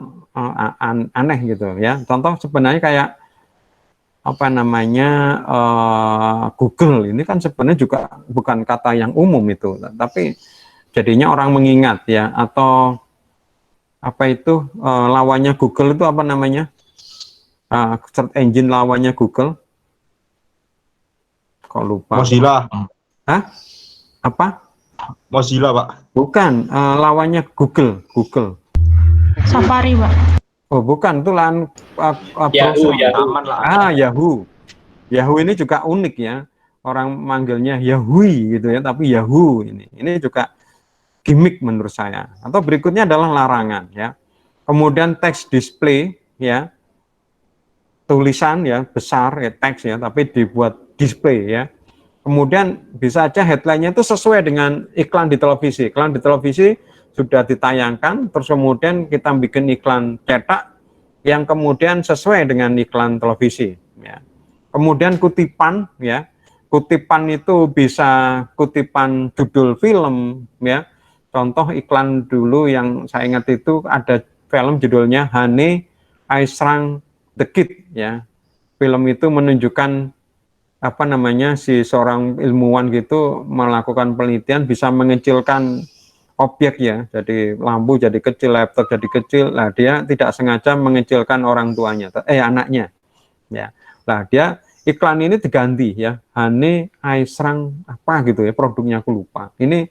aneh gitu, ya. Contoh sebenarnya kayak apa namanya Google ini kan sebenarnya juga bukan kata yang umum itu, tapi jadinya orang mengingat, ya. Atau apa itu lawannya Google itu apa namanya, search engine lawannya Google, kok lupa. Mozilla. Hah? Apa? Mozilla, Pak. Bukan, lawannya Google. Safari, Pak. Oh, bukan, itu lawan Yahoo, browser. Yahoo. Yahoo. Yahoo ini juga unik, ya. Orang manggilnya Yahoo gitu, ya, tapi Yahoo ini juga gimmick menurut saya. Atau berikutnya adalah larangan, ya. Kemudian text display, ya. Tulisan, ya, besar, ya, teks, ya, tapi dibuat display, ya. Kemudian bisa aja headline-nya itu sesuai dengan iklan di televisi. Iklan di televisi sudah ditayangkan, terus kemudian kita bikin iklan cetak yang kemudian sesuai dengan iklan televisi, ya. Kemudian kutipan, ya. Kutipan itu bisa kutipan judul film, ya. Contoh iklan dulu yang saya ingat itu ada film judulnya Honey, I Shrunk the Kid, ya. Film itu menunjukkan apa namanya, si seorang ilmuwan gitu melakukan penelitian bisa mengecilkan objek, ya, jadi lampu jadi kecil, laptop jadi kecil. Lah dia tidak sengaja mengecilkan orang tuanya, anaknya, ya. Lah dia iklan ini diganti, ya, Honey I Shrunk apa gitu, ya, produknya aku lupa. Ini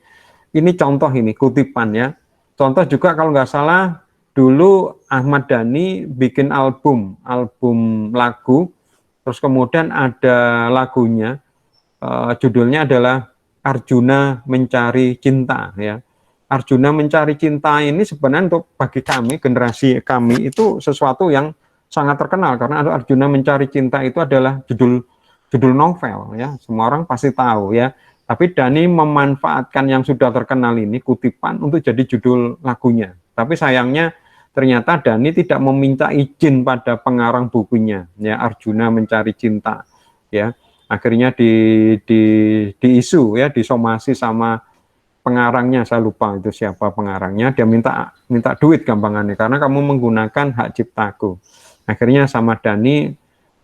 contoh, ini kutipan, ya. Contoh juga kalau nggak salah dulu Ahmad Dhani bikin album lagu, terus kemudian ada lagunya, judulnya adalah Arjuna Mencari Cinta, ya. Arjuna Mencari Cinta ini sebenarnya untuk bagi kami, generasi kami, itu sesuatu yang sangat terkenal, karena Arjuna Mencari Cinta itu adalah judul novel, ya, semua orang pasti tahu, ya. Tapi Dhani memanfaatkan yang sudah terkenal ini, kutipan, untuk jadi judul lagunya. Tapi sayangnya ternyata Dhani tidak meminta izin pada pengarang bukunya, ya, Arjuna Mencari Cinta, ya. Akhirnya diisu, ya, disomasi sama pengarangnya, saya lupa itu siapa pengarangnya. Dia minta duit gampangannya karena kamu menggunakan hak ciptaku. Akhirnya sama Dhani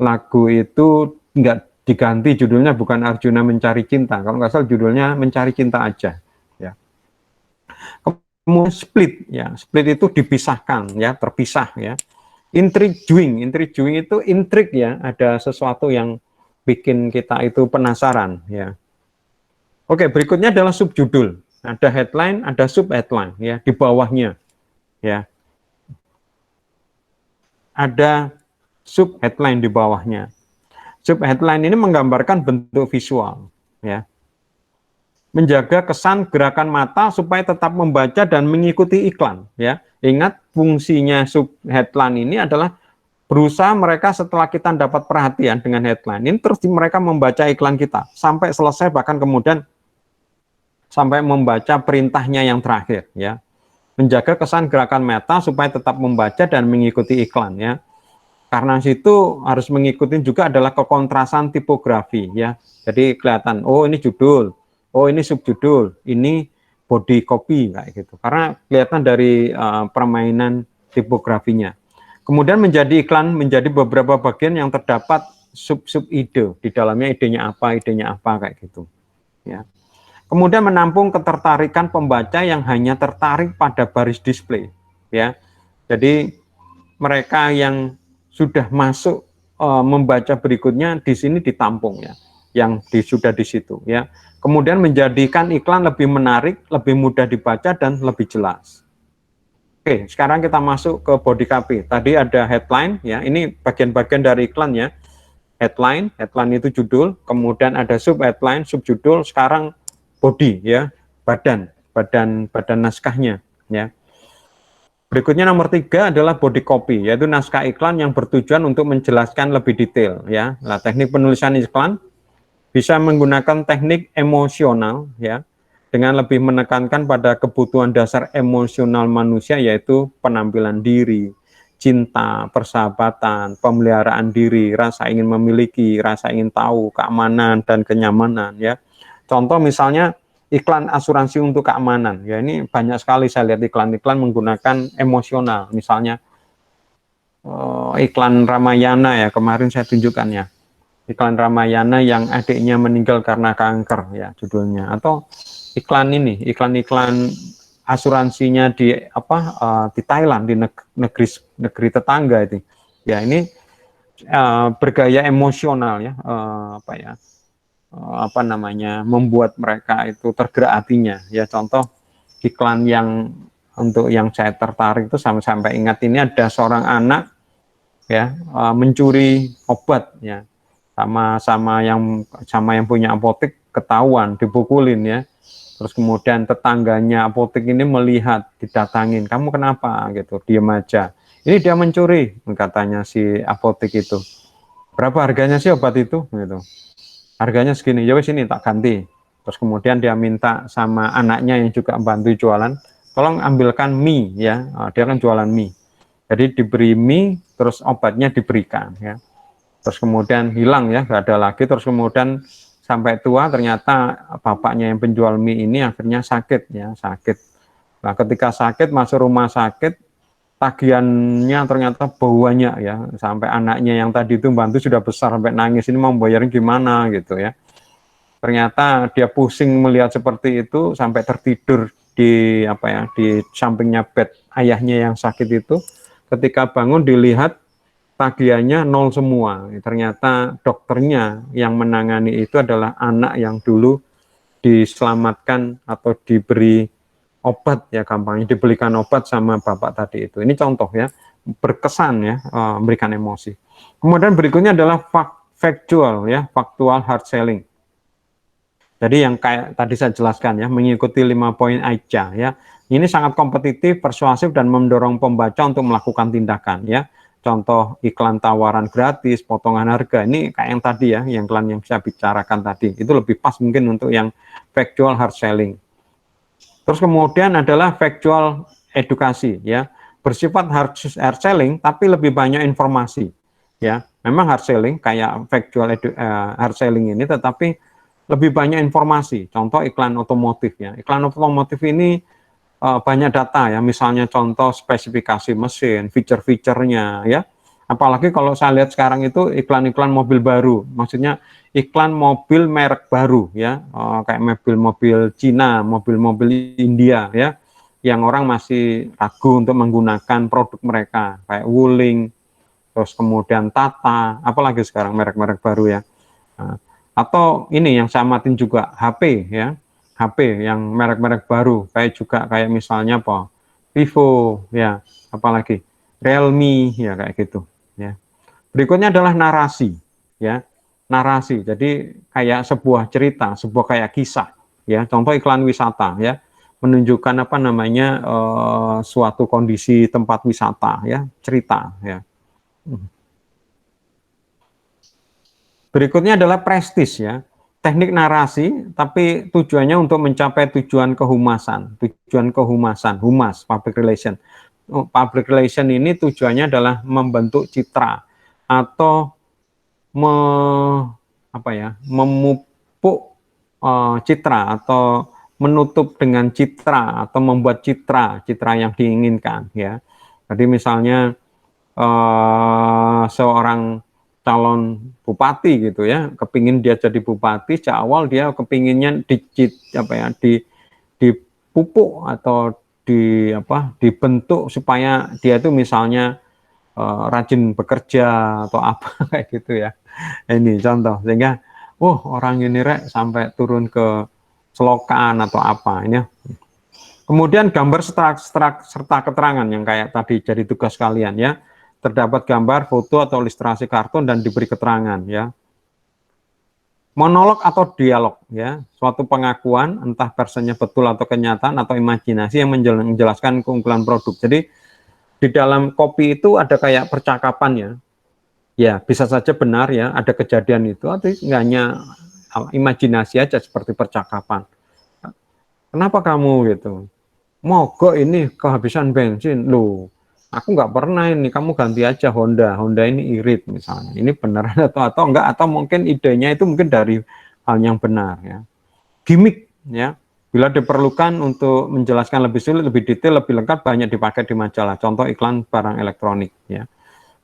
lagu itu nggak diganti, judulnya bukan Arjuna Mencari Cinta, kalau nggak salah judulnya Mencari Cinta aja, ya. Kemudian split, ya, split itu dipisahkan, ya, terpisah, ya. Intriguing itu intrik, ya, ada sesuatu yang bikin kita itu penasaran, ya. Oke, berikutnya adalah subjudul. Ada headline, ada subheadline, ya, di bawahnya, ya. Ada subheadline di bawahnya. Subheadline ini menggambarkan bentuk visual, ya. Menjaga kesan gerakan mata supaya tetap membaca dan mengikuti iklan, ya. Ingat, fungsinya subheadline ini adalah berusaha mereka setelah kita dapat perhatian dengan headline ini, terus mereka membaca iklan kita sampai selesai, bahkan kemudian sampai membaca perintahnya yang terakhir, ya. Menjaga kesan gerakan mata supaya tetap membaca dan mengikuti iklan, ya. Karena situ harus mengikuti juga adalah kekontrasan tipografi, ya. Jadi kelihatan, oh ini judul, oh ini subjudul, ini body copy, kayak gitu. Karena kelihatan dari permainan tipografinya. Kemudian menjadi iklan menjadi beberapa bagian yang terdapat sub ide, di dalamnya idenya apa, kayak gitu, ya. Kemudian menampung ketertarikan pembaca yang hanya tertarik pada baris display, ya. Jadi mereka yang sudah masuk membaca berikutnya di sini ditampung, ya, yang sudah di situ, ya. Kemudian menjadikan iklan lebih menarik, lebih mudah dibaca dan lebih jelas. Oke, sekarang kita masuk ke body copy. Tadi ada headline, ya. Ini bagian-bagian dari iklan, ya. Headline itu judul, kemudian ada subheadline, subjudul, sekarang body, ya, badan naskahnya, ya. Berikutnya nomor 3 adalah body copy, yaitu naskah iklan yang bertujuan untuk menjelaskan lebih detail, ya. Nah, teknik penulisan iklan bisa menggunakan teknik emosional, ya. dengan lebih menekankan pada kebutuhan dasar emosional manusia, yaitu penampilan diri, cinta, persahabatan, pemeliharaan diri, rasa ingin memiliki, rasa ingin tahu, keamanan dan kenyamanan ya. Contoh misalnya iklan asuransi untuk keamanan. Ya, ini banyak sekali saya lihat iklan-iklan menggunakan emosional. Misalnya iklan Ramayana ya, kemarin saya tunjukkan ya. Iklan Ramayana yang adiknya meninggal karena kanker ya judulnya, atau iklan ini, iklan-iklan asuransinya di di Thailand, di negeri tetangga itu. Ya, ini bergaya emosional ya, membuat mereka itu tergerak hatinya. Ya, contoh iklan yang untuk yang saya tertarik itu sampai ingat, ini ada seorang anak ya mencuri obat ya, sama yang punya apotek ketahuan, dipukulin ya. Terus kemudian tetangganya apotek ini melihat, didatangin, kamu kenapa gitu, diem aja. Ini dia mencuri, katanya si apotek itu. Berapa harganya sih obat itu gitu. Harganya segini, ya wes ini tak ganti. Terus kemudian dia minta sama anaknya yang juga bantu jualan, tolong ambilkan mie ya. Dia kan jualan mie. Jadi diberi mie, terus obatnya diberikan ya. Terus kemudian hilang ya, nggak ada lagi. Terus kemudian sampai tua ternyata bapaknya yang penjual mie ini akhirnya sakit ya, sakit. Nah, ketika sakit masuk rumah sakit, tagihannya ternyata banyak ya, sampai anaknya yang tadi itu bantu sudah besar sampai nangis, ini mau bayarin gimana gitu ya. Ternyata dia pusing melihat seperti itu sampai tertidur di di sampingnya bed ayahnya yang sakit itu. Ketika bangun dilihat tagihannya nol semua. Ternyata dokternya yang menangani itu adalah anak yang dulu diselamatkan atau diberi obat ya, gampangnya dibelikan obat sama bapak tadi itu. Ini contoh ya, berkesan ya, memberikan emosi. Kemudian berikutnya adalah factual ya, factual hard selling. Jadi yang kayak tadi saya jelaskan ya, mengikuti 5 poin aja ya. Ini sangat kompetitif, persuasif, dan mendorong pembaca untuk melakukan tindakan ya. Contoh iklan tawaran gratis, potongan harga, ini kayak yang tadi ya, yang iklan yang saya bicarakan tadi, itu lebih pas mungkin untuk yang factual hard selling. Terus kemudian adalah factual edukasi ya, bersifat hard selling tapi lebih banyak informasi ya. Memang hard selling kayak factual hard selling ini, tetapi lebih banyak informasi. Contoh iklan otomotif ya, iklan otomotif ini banyak data ya, misalnya contoh spesifikasi mesin, fitur-fiturnya ya. Apalagi kalau saya lihat sekarang itu iklan-iklan mobil baru, maksudnya iklan mobil merek baru ya, kayak mobil-mobil Cina, mobil-mobil India ya, yang orang masih ragu untuk menggunakan produk mereka, kayak Wuling, terus kemudian Tata, apalagi sekarang merek-merek baru ya. Atau ini yang saya amatin juga HP ya, HP yang merek-merek baru, kayak misalnya Vivo ya, apalagi Realme ya, kayak gitu ya. Berikutnya adalah narasi ya, narasi. Jadi kayak sebuah cerita, sebuah kayak kisah ya. Contoh iklan wisata ya, menunjukkan suatu kondisi tempat wisata ya, cerita ya. Berikutnya adalah prestis ya, teknik narasi, tapi tujuannya untuk mencapai tujuan kehumasan, humas, public relation. Public relation ini tujuannya adalah membentuk citra atau memupuk citra atau menutup dengan citra atau membuat citra yang diinginkan ya. Jadi misalnya seorang calon bupati gitu ya, kepingin dia jadi bupati, sejak awal dia kepinginnya dipupuk atau dibentuk supaya dia itu misalnya rajin bekerja atau apa kayak gitu ya. Ini contoh, sehingga orang ini sampai turun ke selokan atau apa ini ya. Kemudian gambar serta keterangan yang kayak tadi jadi tugas kalian ya. Terdapat gambar, foto, atau ilustrasi kartun dan diberi keterangan ya. Monolog atau dialog ya, suatu pengakuan entah versinya betul atau kenyataan atau imajinasi yang menjelaskan keunggulan produk. Jadi di dalam kopi itu ada kayak percakapan ya. Ya, bisa saja benar ya, ada kejadian itu, atau enggak hanya imajinasi aja seperti percakapan. Kenapa kamu gitu? Mogok ini kehabisan bensin. Loh, aku nggak pernah ini, kamu ganti aja Honda. Honda ini irit misalnya. Ini beneran atau enggak, atau mungkin idenya itu mungkin dari hal yang benar ya. Gimik ya. Bila diperlukan untuk menjelaskan lebih sulit, lebih detail, lebih lengkap, banyak dipakai di majalah. Contoh iklan barang elektronik ya.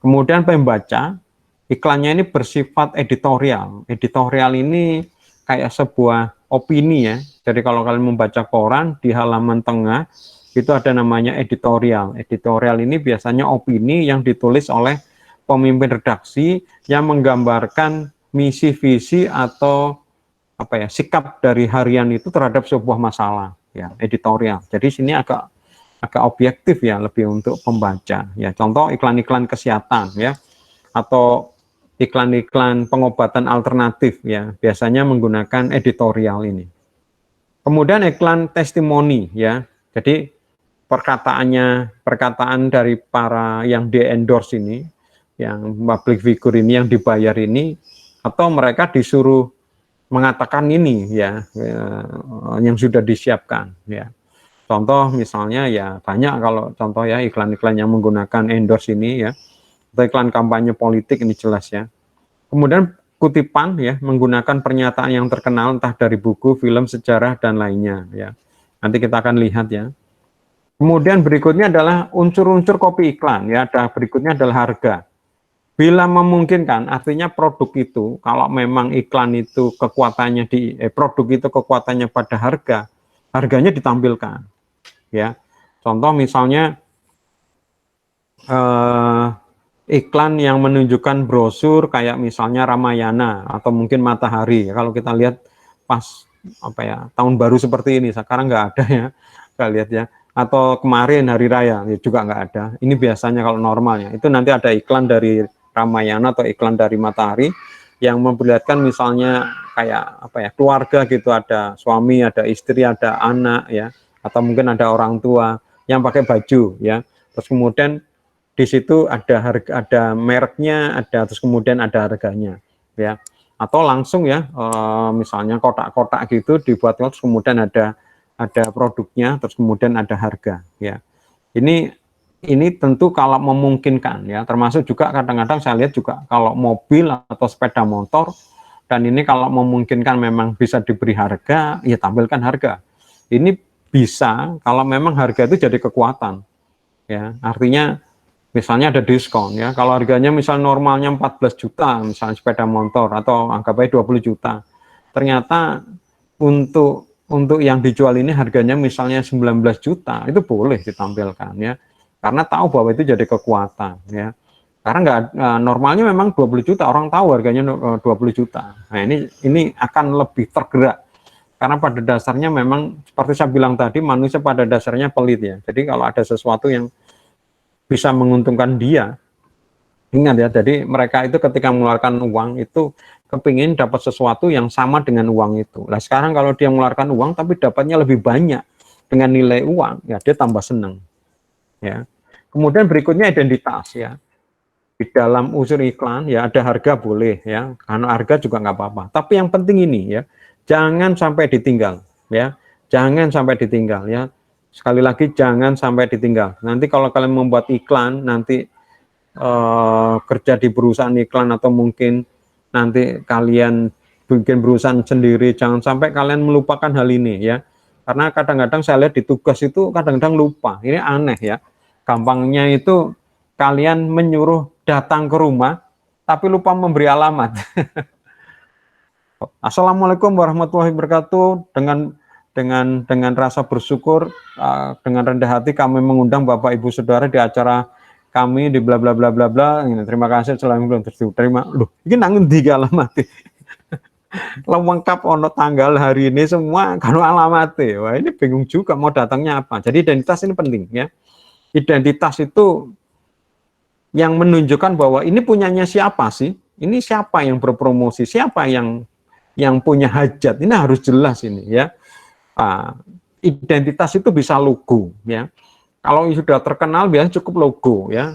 Kemudian pembaca, iklannya ini bersifat editorial. Editorial ini kayak sebuah opini ya. Jadi kalau kalian membaca koran di halaman tengah itu ada namanya editorial. Editorial ini biasanya opini yang ditulis oleh pemimpin redaksi yang menggambarkan misi, visi atau sikap dari harian itu terhadap sebuah masalah ya, editorial. Jadi sini agak objektif ya, lebih untuk pembaca ya. Contoh iklan-iklan kesehatan ya, atau iklan-iklan pengobatan alternatif ya, biasanya menggunakan editorial ini. Kemudian iklan testimoni ya. Jadi perkataan dari para yang di-endorse ini, yang public figure ini, yang dibayar ini, atau mereka disuruh mengatakan ini ya, yang sudah disiapkan ya. Contoh misalnya ya banyak, kalau contoh ya iklan-iklan yang menggunakan endorse ini ya, atau iklan kampanye politik ini jelas ya. Kemudian kutipan ya, menggunakan pernyataan yang terkenal entah dari buku, film, sejarah dan lainnya ya. Nanti kita akan lihat ya. Kemudian berikutnya adalah unsur-unsur kopi iklan ya. Ada berikutnya adalah harga. Bila memungkinkan, artinya produk itu, kalau memang iklan itu kekuatannya produk itu kekuatannya pada harga, harganya ditampilkan. Ya, contoh misalnya iklan yang menunjukkan brosur kayak misalnya Ramayana atau mungkin Matahari. Kalau kita lihat pas tahun baru seperti ini, sekarang nggak ada ya, kita lihat ya. Atau kemarin hari raya ya juga nggak ada. Ini biasanya kalau normalnya itu nanti ada iklan dari Ramayana atau iklan dari Matahari yang memperlihatkan misalnya kayak keluarga gitu, ada suami, ada istri, ada anak ya, atau mungkin ada orang tua yang pakai baju ya. Terus kemudian di situ ada harga, ada mereknya, terus kemudian ada harganya ya. Atau langsung ya misalnya kotak-kotak gitu dibuat, terus kemudian ada produknya, terus kemudian ada harga ya. Ini tentu kalau memungkinkan ya, termasuk juga kadang-kadang saya lihat juga kalau mobil atau sepeda motor, dan ini kalau memungkinkan memang bisa diberi harga, ya tampilkan harga. Ini bisa kalau memang harga itu jadi kekuatan ya, artinya misalnya ada diskon ya, kalau harganya misal normalnya 14 juta misalnya sepeda motor, atau anggap aja 20 juta, ternyata untuk yang dijual ini harganya misalnya 19 juta, itu boleh ditampilkan ya. Karena tahu bahwa itu jadi kekuatan ya. Karena nggak normalnya memang 20 juta, orang tahu harganya 20 juta. Nah, ini akan lebih tergerak. Karena pada dasarnya memang seperti saya bilang tadi, manusia pada dasarnya pelit ya. Jadi kalau ada sesuatu yang bisa menguntungkan dia, ingat ya, jadi mereka itu ketika mengeluarkan uang itu kepingin dapat sesuatu yang sama dengan uang itu. Nah sekarang kalau dia mengeluarkan uang tapi dapatnya lebih banyak dengan nilai uang, ya dia tambah senang. Ya. Kemudian berikutnya identitas ya. Di dalam unsur iklan ya ada harga boleh ya, karena harga juga nggak apa-apa. Tapi yang penting ini ya, jangan sampai ditinggal ya, jangan sampai ditinggal ya. Sekali lagi jangan sampai ditinggal. Nanti kalau kalian membuat iklan, nanti kerja di perusahaan iklan atau mungkin nanti kalian bikin perusahaan sendiri, jangan sampai kalian melupakan hal ini ya. Karena kadang-kadang saya lihat di tugas itu kadang-kadang lupa. Ini aneh ya. Gampangnya itu kalian menyuruh datang ke rumah tapi lupa memberi alamat. Assalamualaikum warahmatullahi wabarakatuh. Dengan rasa bersyukur, dengan rendah hati kami mengundang Bapak Ibu Saudara di acara kami di bla bla bla bla bla. Terima kasih selama belum terima. Loh, ini nangin di alamat. Lengkap ono tanggal hari ini semua kalau alamatnya. Wah ini bingung juga mau datangnya apa. Jadi identitas ini penting ya. Identitas itu yang menunjukkan bahwa ini punyanya siapa sih? Ini siapa yang berpromosi? Siapa yang punya hajat? Ini harus jelas ini ya. Identitas itu bisa logo ya. Kalau sudah terkenal biasanya cukup logo ya.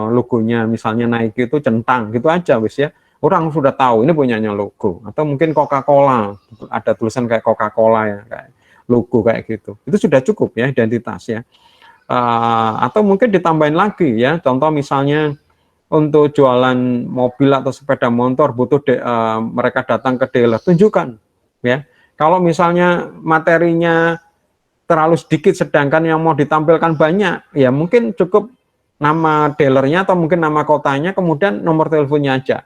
Logonya misalnya Nike itu centang gitu aja wis ya. Orang sudah tahu ini punyanya logo. Atau mungkin Coca-Cola, ada tulisan kayak Coca-Cola ya, kayak logo kayak gitu. Itu sudah cukup ya identitas ya. Atau mungkin ditambahin lagi ya, contoh misalnya untuk jualan mobil atau sepeda motor butuh mereka datang ke dealer, tunjukkan ya. Kalau misalnya materinya terlalu sedikit sedangkan yang mau ditampilkan banyak, ya mungkin cukup nama dealernya atau mungkin nama kotanya, kemudian nomor teleponnya aja.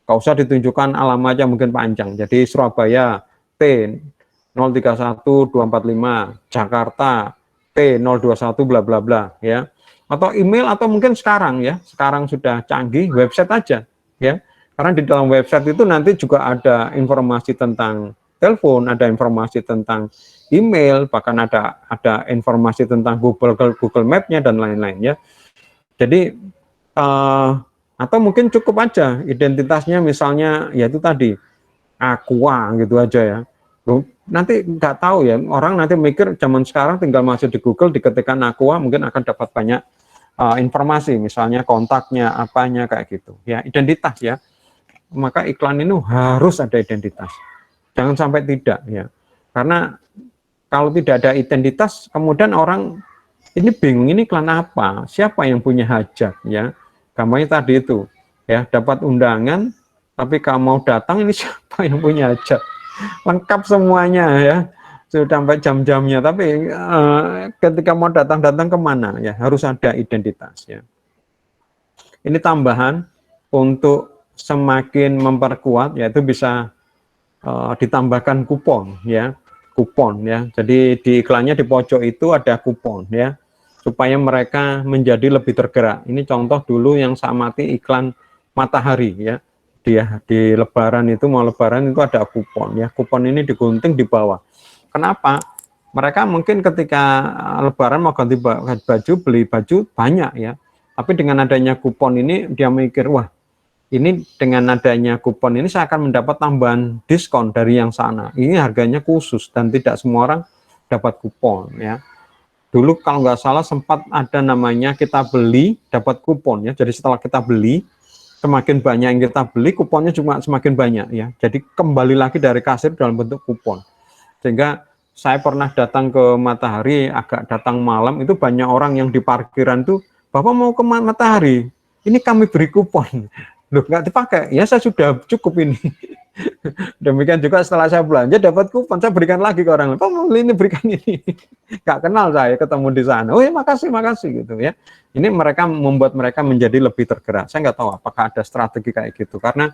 Gak usah ditunjukkan alamatnya mungkin panjang. Jadi Surabaya T 031245, Jakarta T 021 bla bla bla ya. Atau email atau mungkin sekarang ya. Sekarang sudah canggih website aja ya. Karena di dalam website itu nanti juga ada informasi tentang telepon, ada informasi tentang email, bahkan ada informasi tentang Google Map-nya dan lain-lain ya. Jadi atau mungkin cukup aja identitasnya misalnya yaitu tadi Aqua gitu aja ya. Loh, nanti nggak tahu ya, orang nanti mikir zaman sekarang tinggal masuk di Google diketikkan Aqua mungkin akan dapat banyak informasi, misalnya kontaknya, apanya kayak gitu ya, identitas ya. Maka iklan ini harus ada identitas. Jangan sampai tidak ya. Karena kalau tidak ada identitas, kemudian orang ini bingung, ini iklan apa? Siapa yang punya hajat ya? Gampangnya tadi itu ya, dapat undangan tapi kalau mau datang ini siapa yang punya hajat? Lengkap semuanya ya. Sudah sampai jam-jamnya, tapi ketika mau datang kemana ya harus ada identitas ya. Ini tambahan untuk semakin memperkuat, yaitu bisa ditambahkan kupon ya, jadi di iklannya di pojok itu ada kupon ya, supaya mereka menjadi lebih tergerak. Ini contoh dulu yang saya amati iklan matahari ya, di lebaran itu, mau lebaran itu ada kupon ya, kupon ini digunting di bawah. Kenapa? Mereka mungkin ketika lebaran mau ganti baju, beli baju banyak ya, tapi dengan adanya kupon ini dia mikir, wah ini dengan adanya kupon ini saya akan mendapat tambahan diskon dari yang sana. Ini harganya khusus dan tidak semua orang dapat kupon ya. Dulu kalau nggak salah sempat ada namanya kita beli dapat kupon ya. Jadi setelah kita beli, semakin banyak yang kita beli, kuponnya cuma semakin banyak ya. Jadi kembali lagi dari kasir dalam bentuk kupon. Sehingga saya pernah datang ke Matahari, agak datang malam, itu banyak orang yang di parkiran tuh, Bapak mau ke Matahari, ini kami beri kupon. Loh, nggak dipakai, ya saya sudah cukup ini. Demikian juga setelah saya belanja dapat kupon, saya berikan lagi ke orang lain, Pak mau ini berikan ini. Nggak kenal saya, ketemu di sana, oh ya makasih gitu ya. Ini mereka membuat mereka menjadi lebih tergerak. Saya nggak tahu apakah ada strategi kayak gitu, karena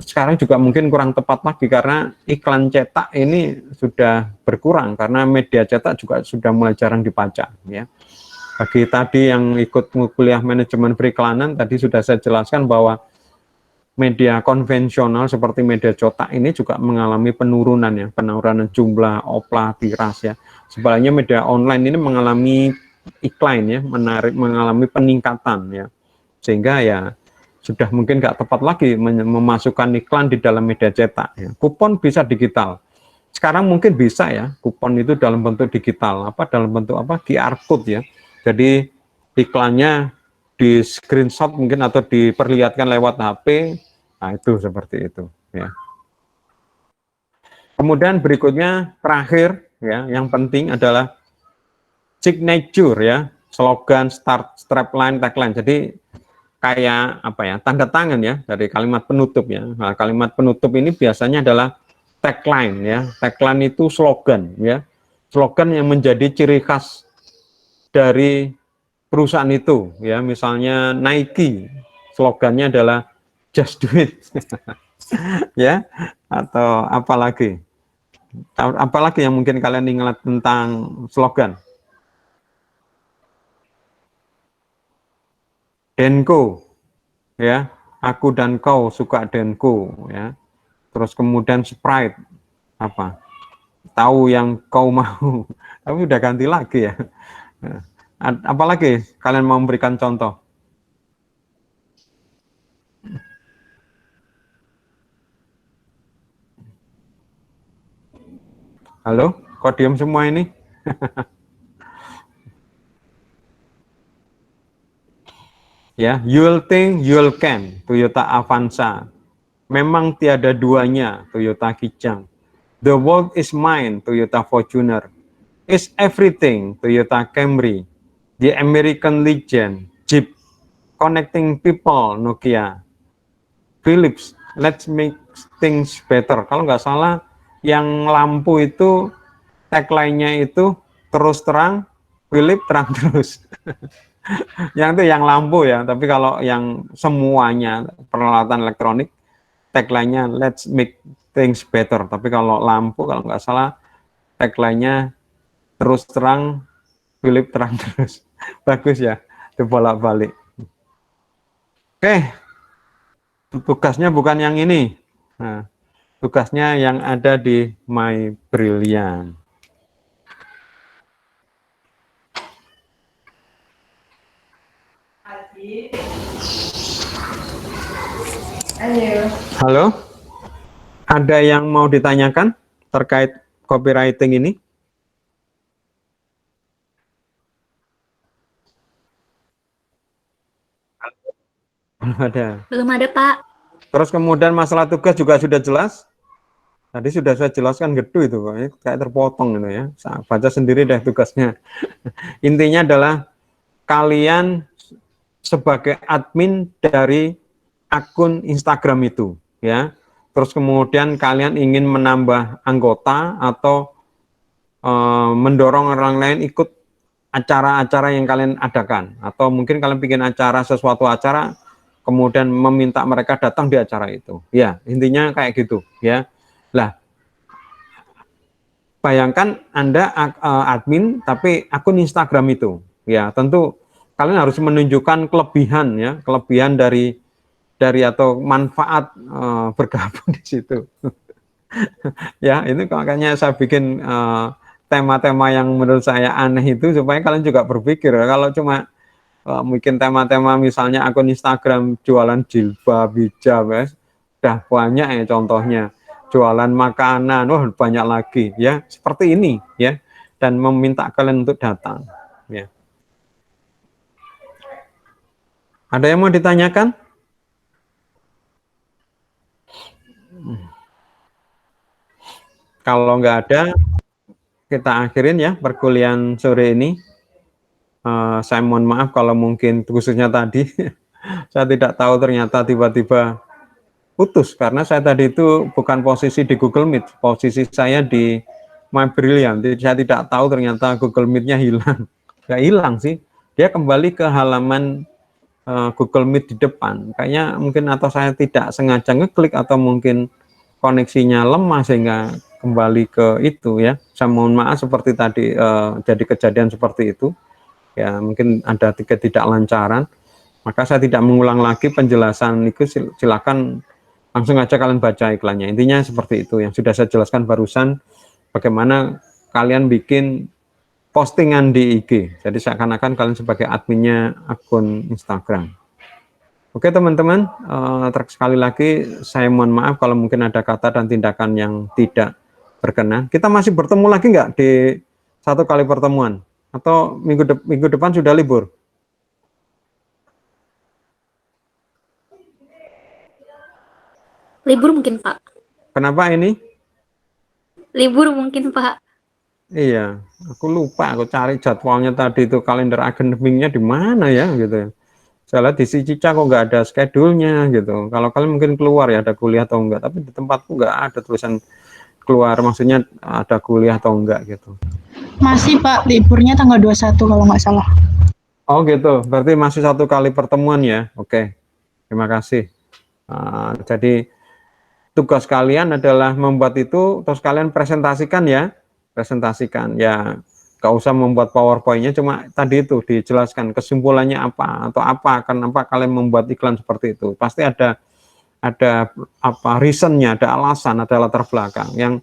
sekarang juga mungkin kurang tepat lagi karena iklan cetak ini sudah berkurang karena media cetak juga sudah mulai jarang dipajang ya. Bagi tadi yang ikut kuliah manajemen periklanan tadi sudah saya jelaskan bahwa media konvensional seperti media cetak ini juga mengalami penurunan ya, penurunan jumlah opla tiras ya. Sebaliknya media online ini mengalami iklan ya, mengalami peningkatan ya. Sehingga ya sudah mungkin nggak tepat lagi memasukkan iklan di dalam media cetak ya. Kupon bisa digital. Sekarang mungkin bisa ya, kupon itu dalam bentuk digital, dalam bentuk QR code ya. Jadi iklannya di screenshot mungkin atau diperlihatkan lewat HP. Nah, itu seperti itu ya. Kemudian berikutnya terakhir ya, yang penting adalah signature ya, slogan, start, strapline, tagline. Jadi kayak tanda tangan ya dari kalimat penutup ya. Nah, kalimat penutup ini biasanya adalah tagline ya. Tagline itu slogan ya. Slogan yang menjadi ciri khas dari perusahaan itu ya. Misalnya Nike, slogannya adalah just do it. Ya, atau apalagi yang mungkin kalian ingat tentang slogan? Denko ya, aku dan kau suka Denko ya. Terus kemudian Sprite tahu yang kau mau. Tapi udah ganti lagi ya. Apalagi kalian mau memberikan contoh? Halo, kok diam semua ini? Ya, you'll think you'll can, Toyota Avanza. Memang tiada duanya, Toyota Kijang. The world is mine, Toyota Fortuner. Is everything, Toyota Camry. The American Legend, Jeep. Connecting people, Nokia. Philips, let's make things better. Kalau nggak salah, yang lampu itu tagline-nya itu terus terang, Philips terang terus. Yang itu yang lampu ya, tapi kalau yang semuanya peralatan elektronik, tagline-nya let's make things better. Tapi kalau lampu, kalau nggak salah, tagline-nya terus terang, Philips terang terus. Bagus ya, dibolak-balik. Oke, tugasnya bukan yang ini. Nah, tugasnya yang ada di My Brilliant. Halo, ada yang mau ditanyakan terkait copywriting ini? Belum ada. Belum ada, Pak. Terus kemudian masalah tugas juga sudah jelas. Tadi sudah saya jelaskan gedu itu, Pak. Kayak terpotong gitu ya. Saya baca sendiri deh tugasnya. Intinya adalah kalian sebagai admin dari akun Instagram itu, ya. Terus kemudian kalian ingin menambah anggota atau mendorong orang lain ikut acara-acara yang kalian adakan, atau mungkin kalian bikin sesuatu acara, kemudian meminta mereka datang di acara itu. Ya, intinya kayak gitu, ya. Lah, bayangkan Anda admin tapi akun Instagram itu, ya. Tentu kalian harus menunjukkan kelebihan, ya, kelebihan dari atau manfaat bergabung di situ. Ya, ini makanya saya bikin tema-tema yang menurut saya aneh itu supaya kalian juga berpikir. Kalau cuma mungkin tema-tema misalnya akun Instagram jualan jilbab, hijab, udah banyak ya contohnya. Jualan makanan, wah banyak lagi, ya. Seperti ini, ya. Dan meminta kalian untuk datang, ya. Ada yang mau ditanyakan? Kalau nggak ada, kita akhirin ya perkuliahan sore ini. Saya mohon maaf kalau mungkin khususnya tadi saya tidak tahu ternyata tiba-tiba putus karena saya tadi itu bukan posisi di Google Meet, posisi saya di My Brilliant. Jadi saya tidak tahu ternyata Google Meet-nya hilang. Nggak hilang sih, dia kembali ke halaman Google Meet di depan. Kayaknya mungkin atau saya tidak sengaja ngeklik atau mungkin koneksinya lemah sehingga kembali ke itu, ya. Saya mohon maaf seperti tadi jadi kejadian seperti itu. Ya, mungkin ada ketidaklancaran. Maka saya tidak mengulang lagi penjelasan itu, silakan langsung aja kalian baca iklannya. Intinya seperti itu yang sudah saya jelaskan barusan, bagaimana kalian bikin postingan di IG. Jadi seakan-akan kalian sebagai adminnya akun Instagram. Oke teman-teman, sekali lagi saya mohon maaf kalau mungkin ada kata dan tindakan yang tidak berkenan. Kita masih bertemu lagi nggak di satu kali pertemuan? Atau minggu depan sudah libur? Libur mungkin, Pak. Kenapa ini? Libur mungkin, Pak. Iya, aku lupa, aku cari jadwalnya tadi itu kalender akademiknya di mana ya gitu. Saya lihat di si Cica kok nggak ada schedule-nya gitu. Kalau kalian mungkin keluar ya ada kuliah atau enggak, tapi di tempatku nggak ada tulisan keluar, maksudnya ada kuliah atau enggak gitu. Masih Pak, liburnya tanggal 21 kalau nggak salah. Oh gitu, berarti masih satu kali pertemuan ya. Oke, terima kasih. Jadi tugas kalian adalah membuat itu, terus kalian presentasikan ya. Presentasikan ya, gak usah membuat PowerPoint-nya, cuma tadi itu dijelaskan kesimpulannya apa atau apa, kenapa kalian membuat iklan seperti itu. Pasti ada apa reasonnya, ada alasan, ada latar belakang yang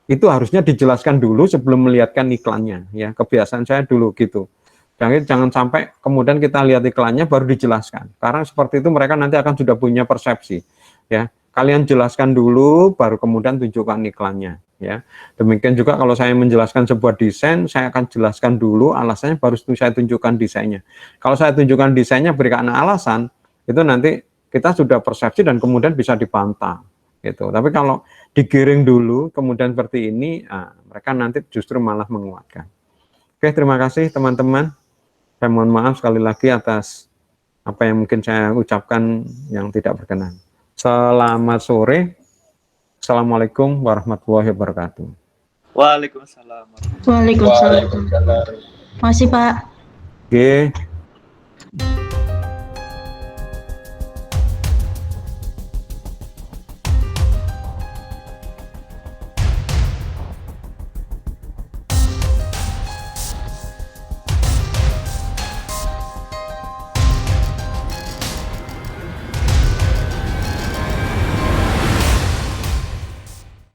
itu harusnya dijelaskan dulu sebelum melihatkan iklannya, ya. Kebiasaan saya dulu gitu. Jangan sampai kemudian kita lihat iklannya baru dijelaskan. Karena seperti itu mereka nanti akan sudah punya persepsi, ya. Kalian jelaskan dulu baru kemudian tunjukkan iklannya, ya. Demikian juga kalau saya menjelaskan sebuah desain, saya akan jelaskan dulu alasannya baru saya tunjukkan desainnya. Kalau saya tunjukkan desainnya berikan alasan, itu nanti kita sudah persepsi dan kemudian bisa dibantah. gitu. Tapi kalau digiring dulu kemudian seperti ini, mereka nanti justru malah menguatkan. Oke, terima kasih teman-teman. Saya mohon maaf sekali lagi atas apa yang mungkin saya ucapkan yang tidak berkenan. Selamat sore. Assalamualaikum warahmatullahi wabarakatuh. Waalaikumsalam. Waalaikumsalam. Masih Pak. Oke.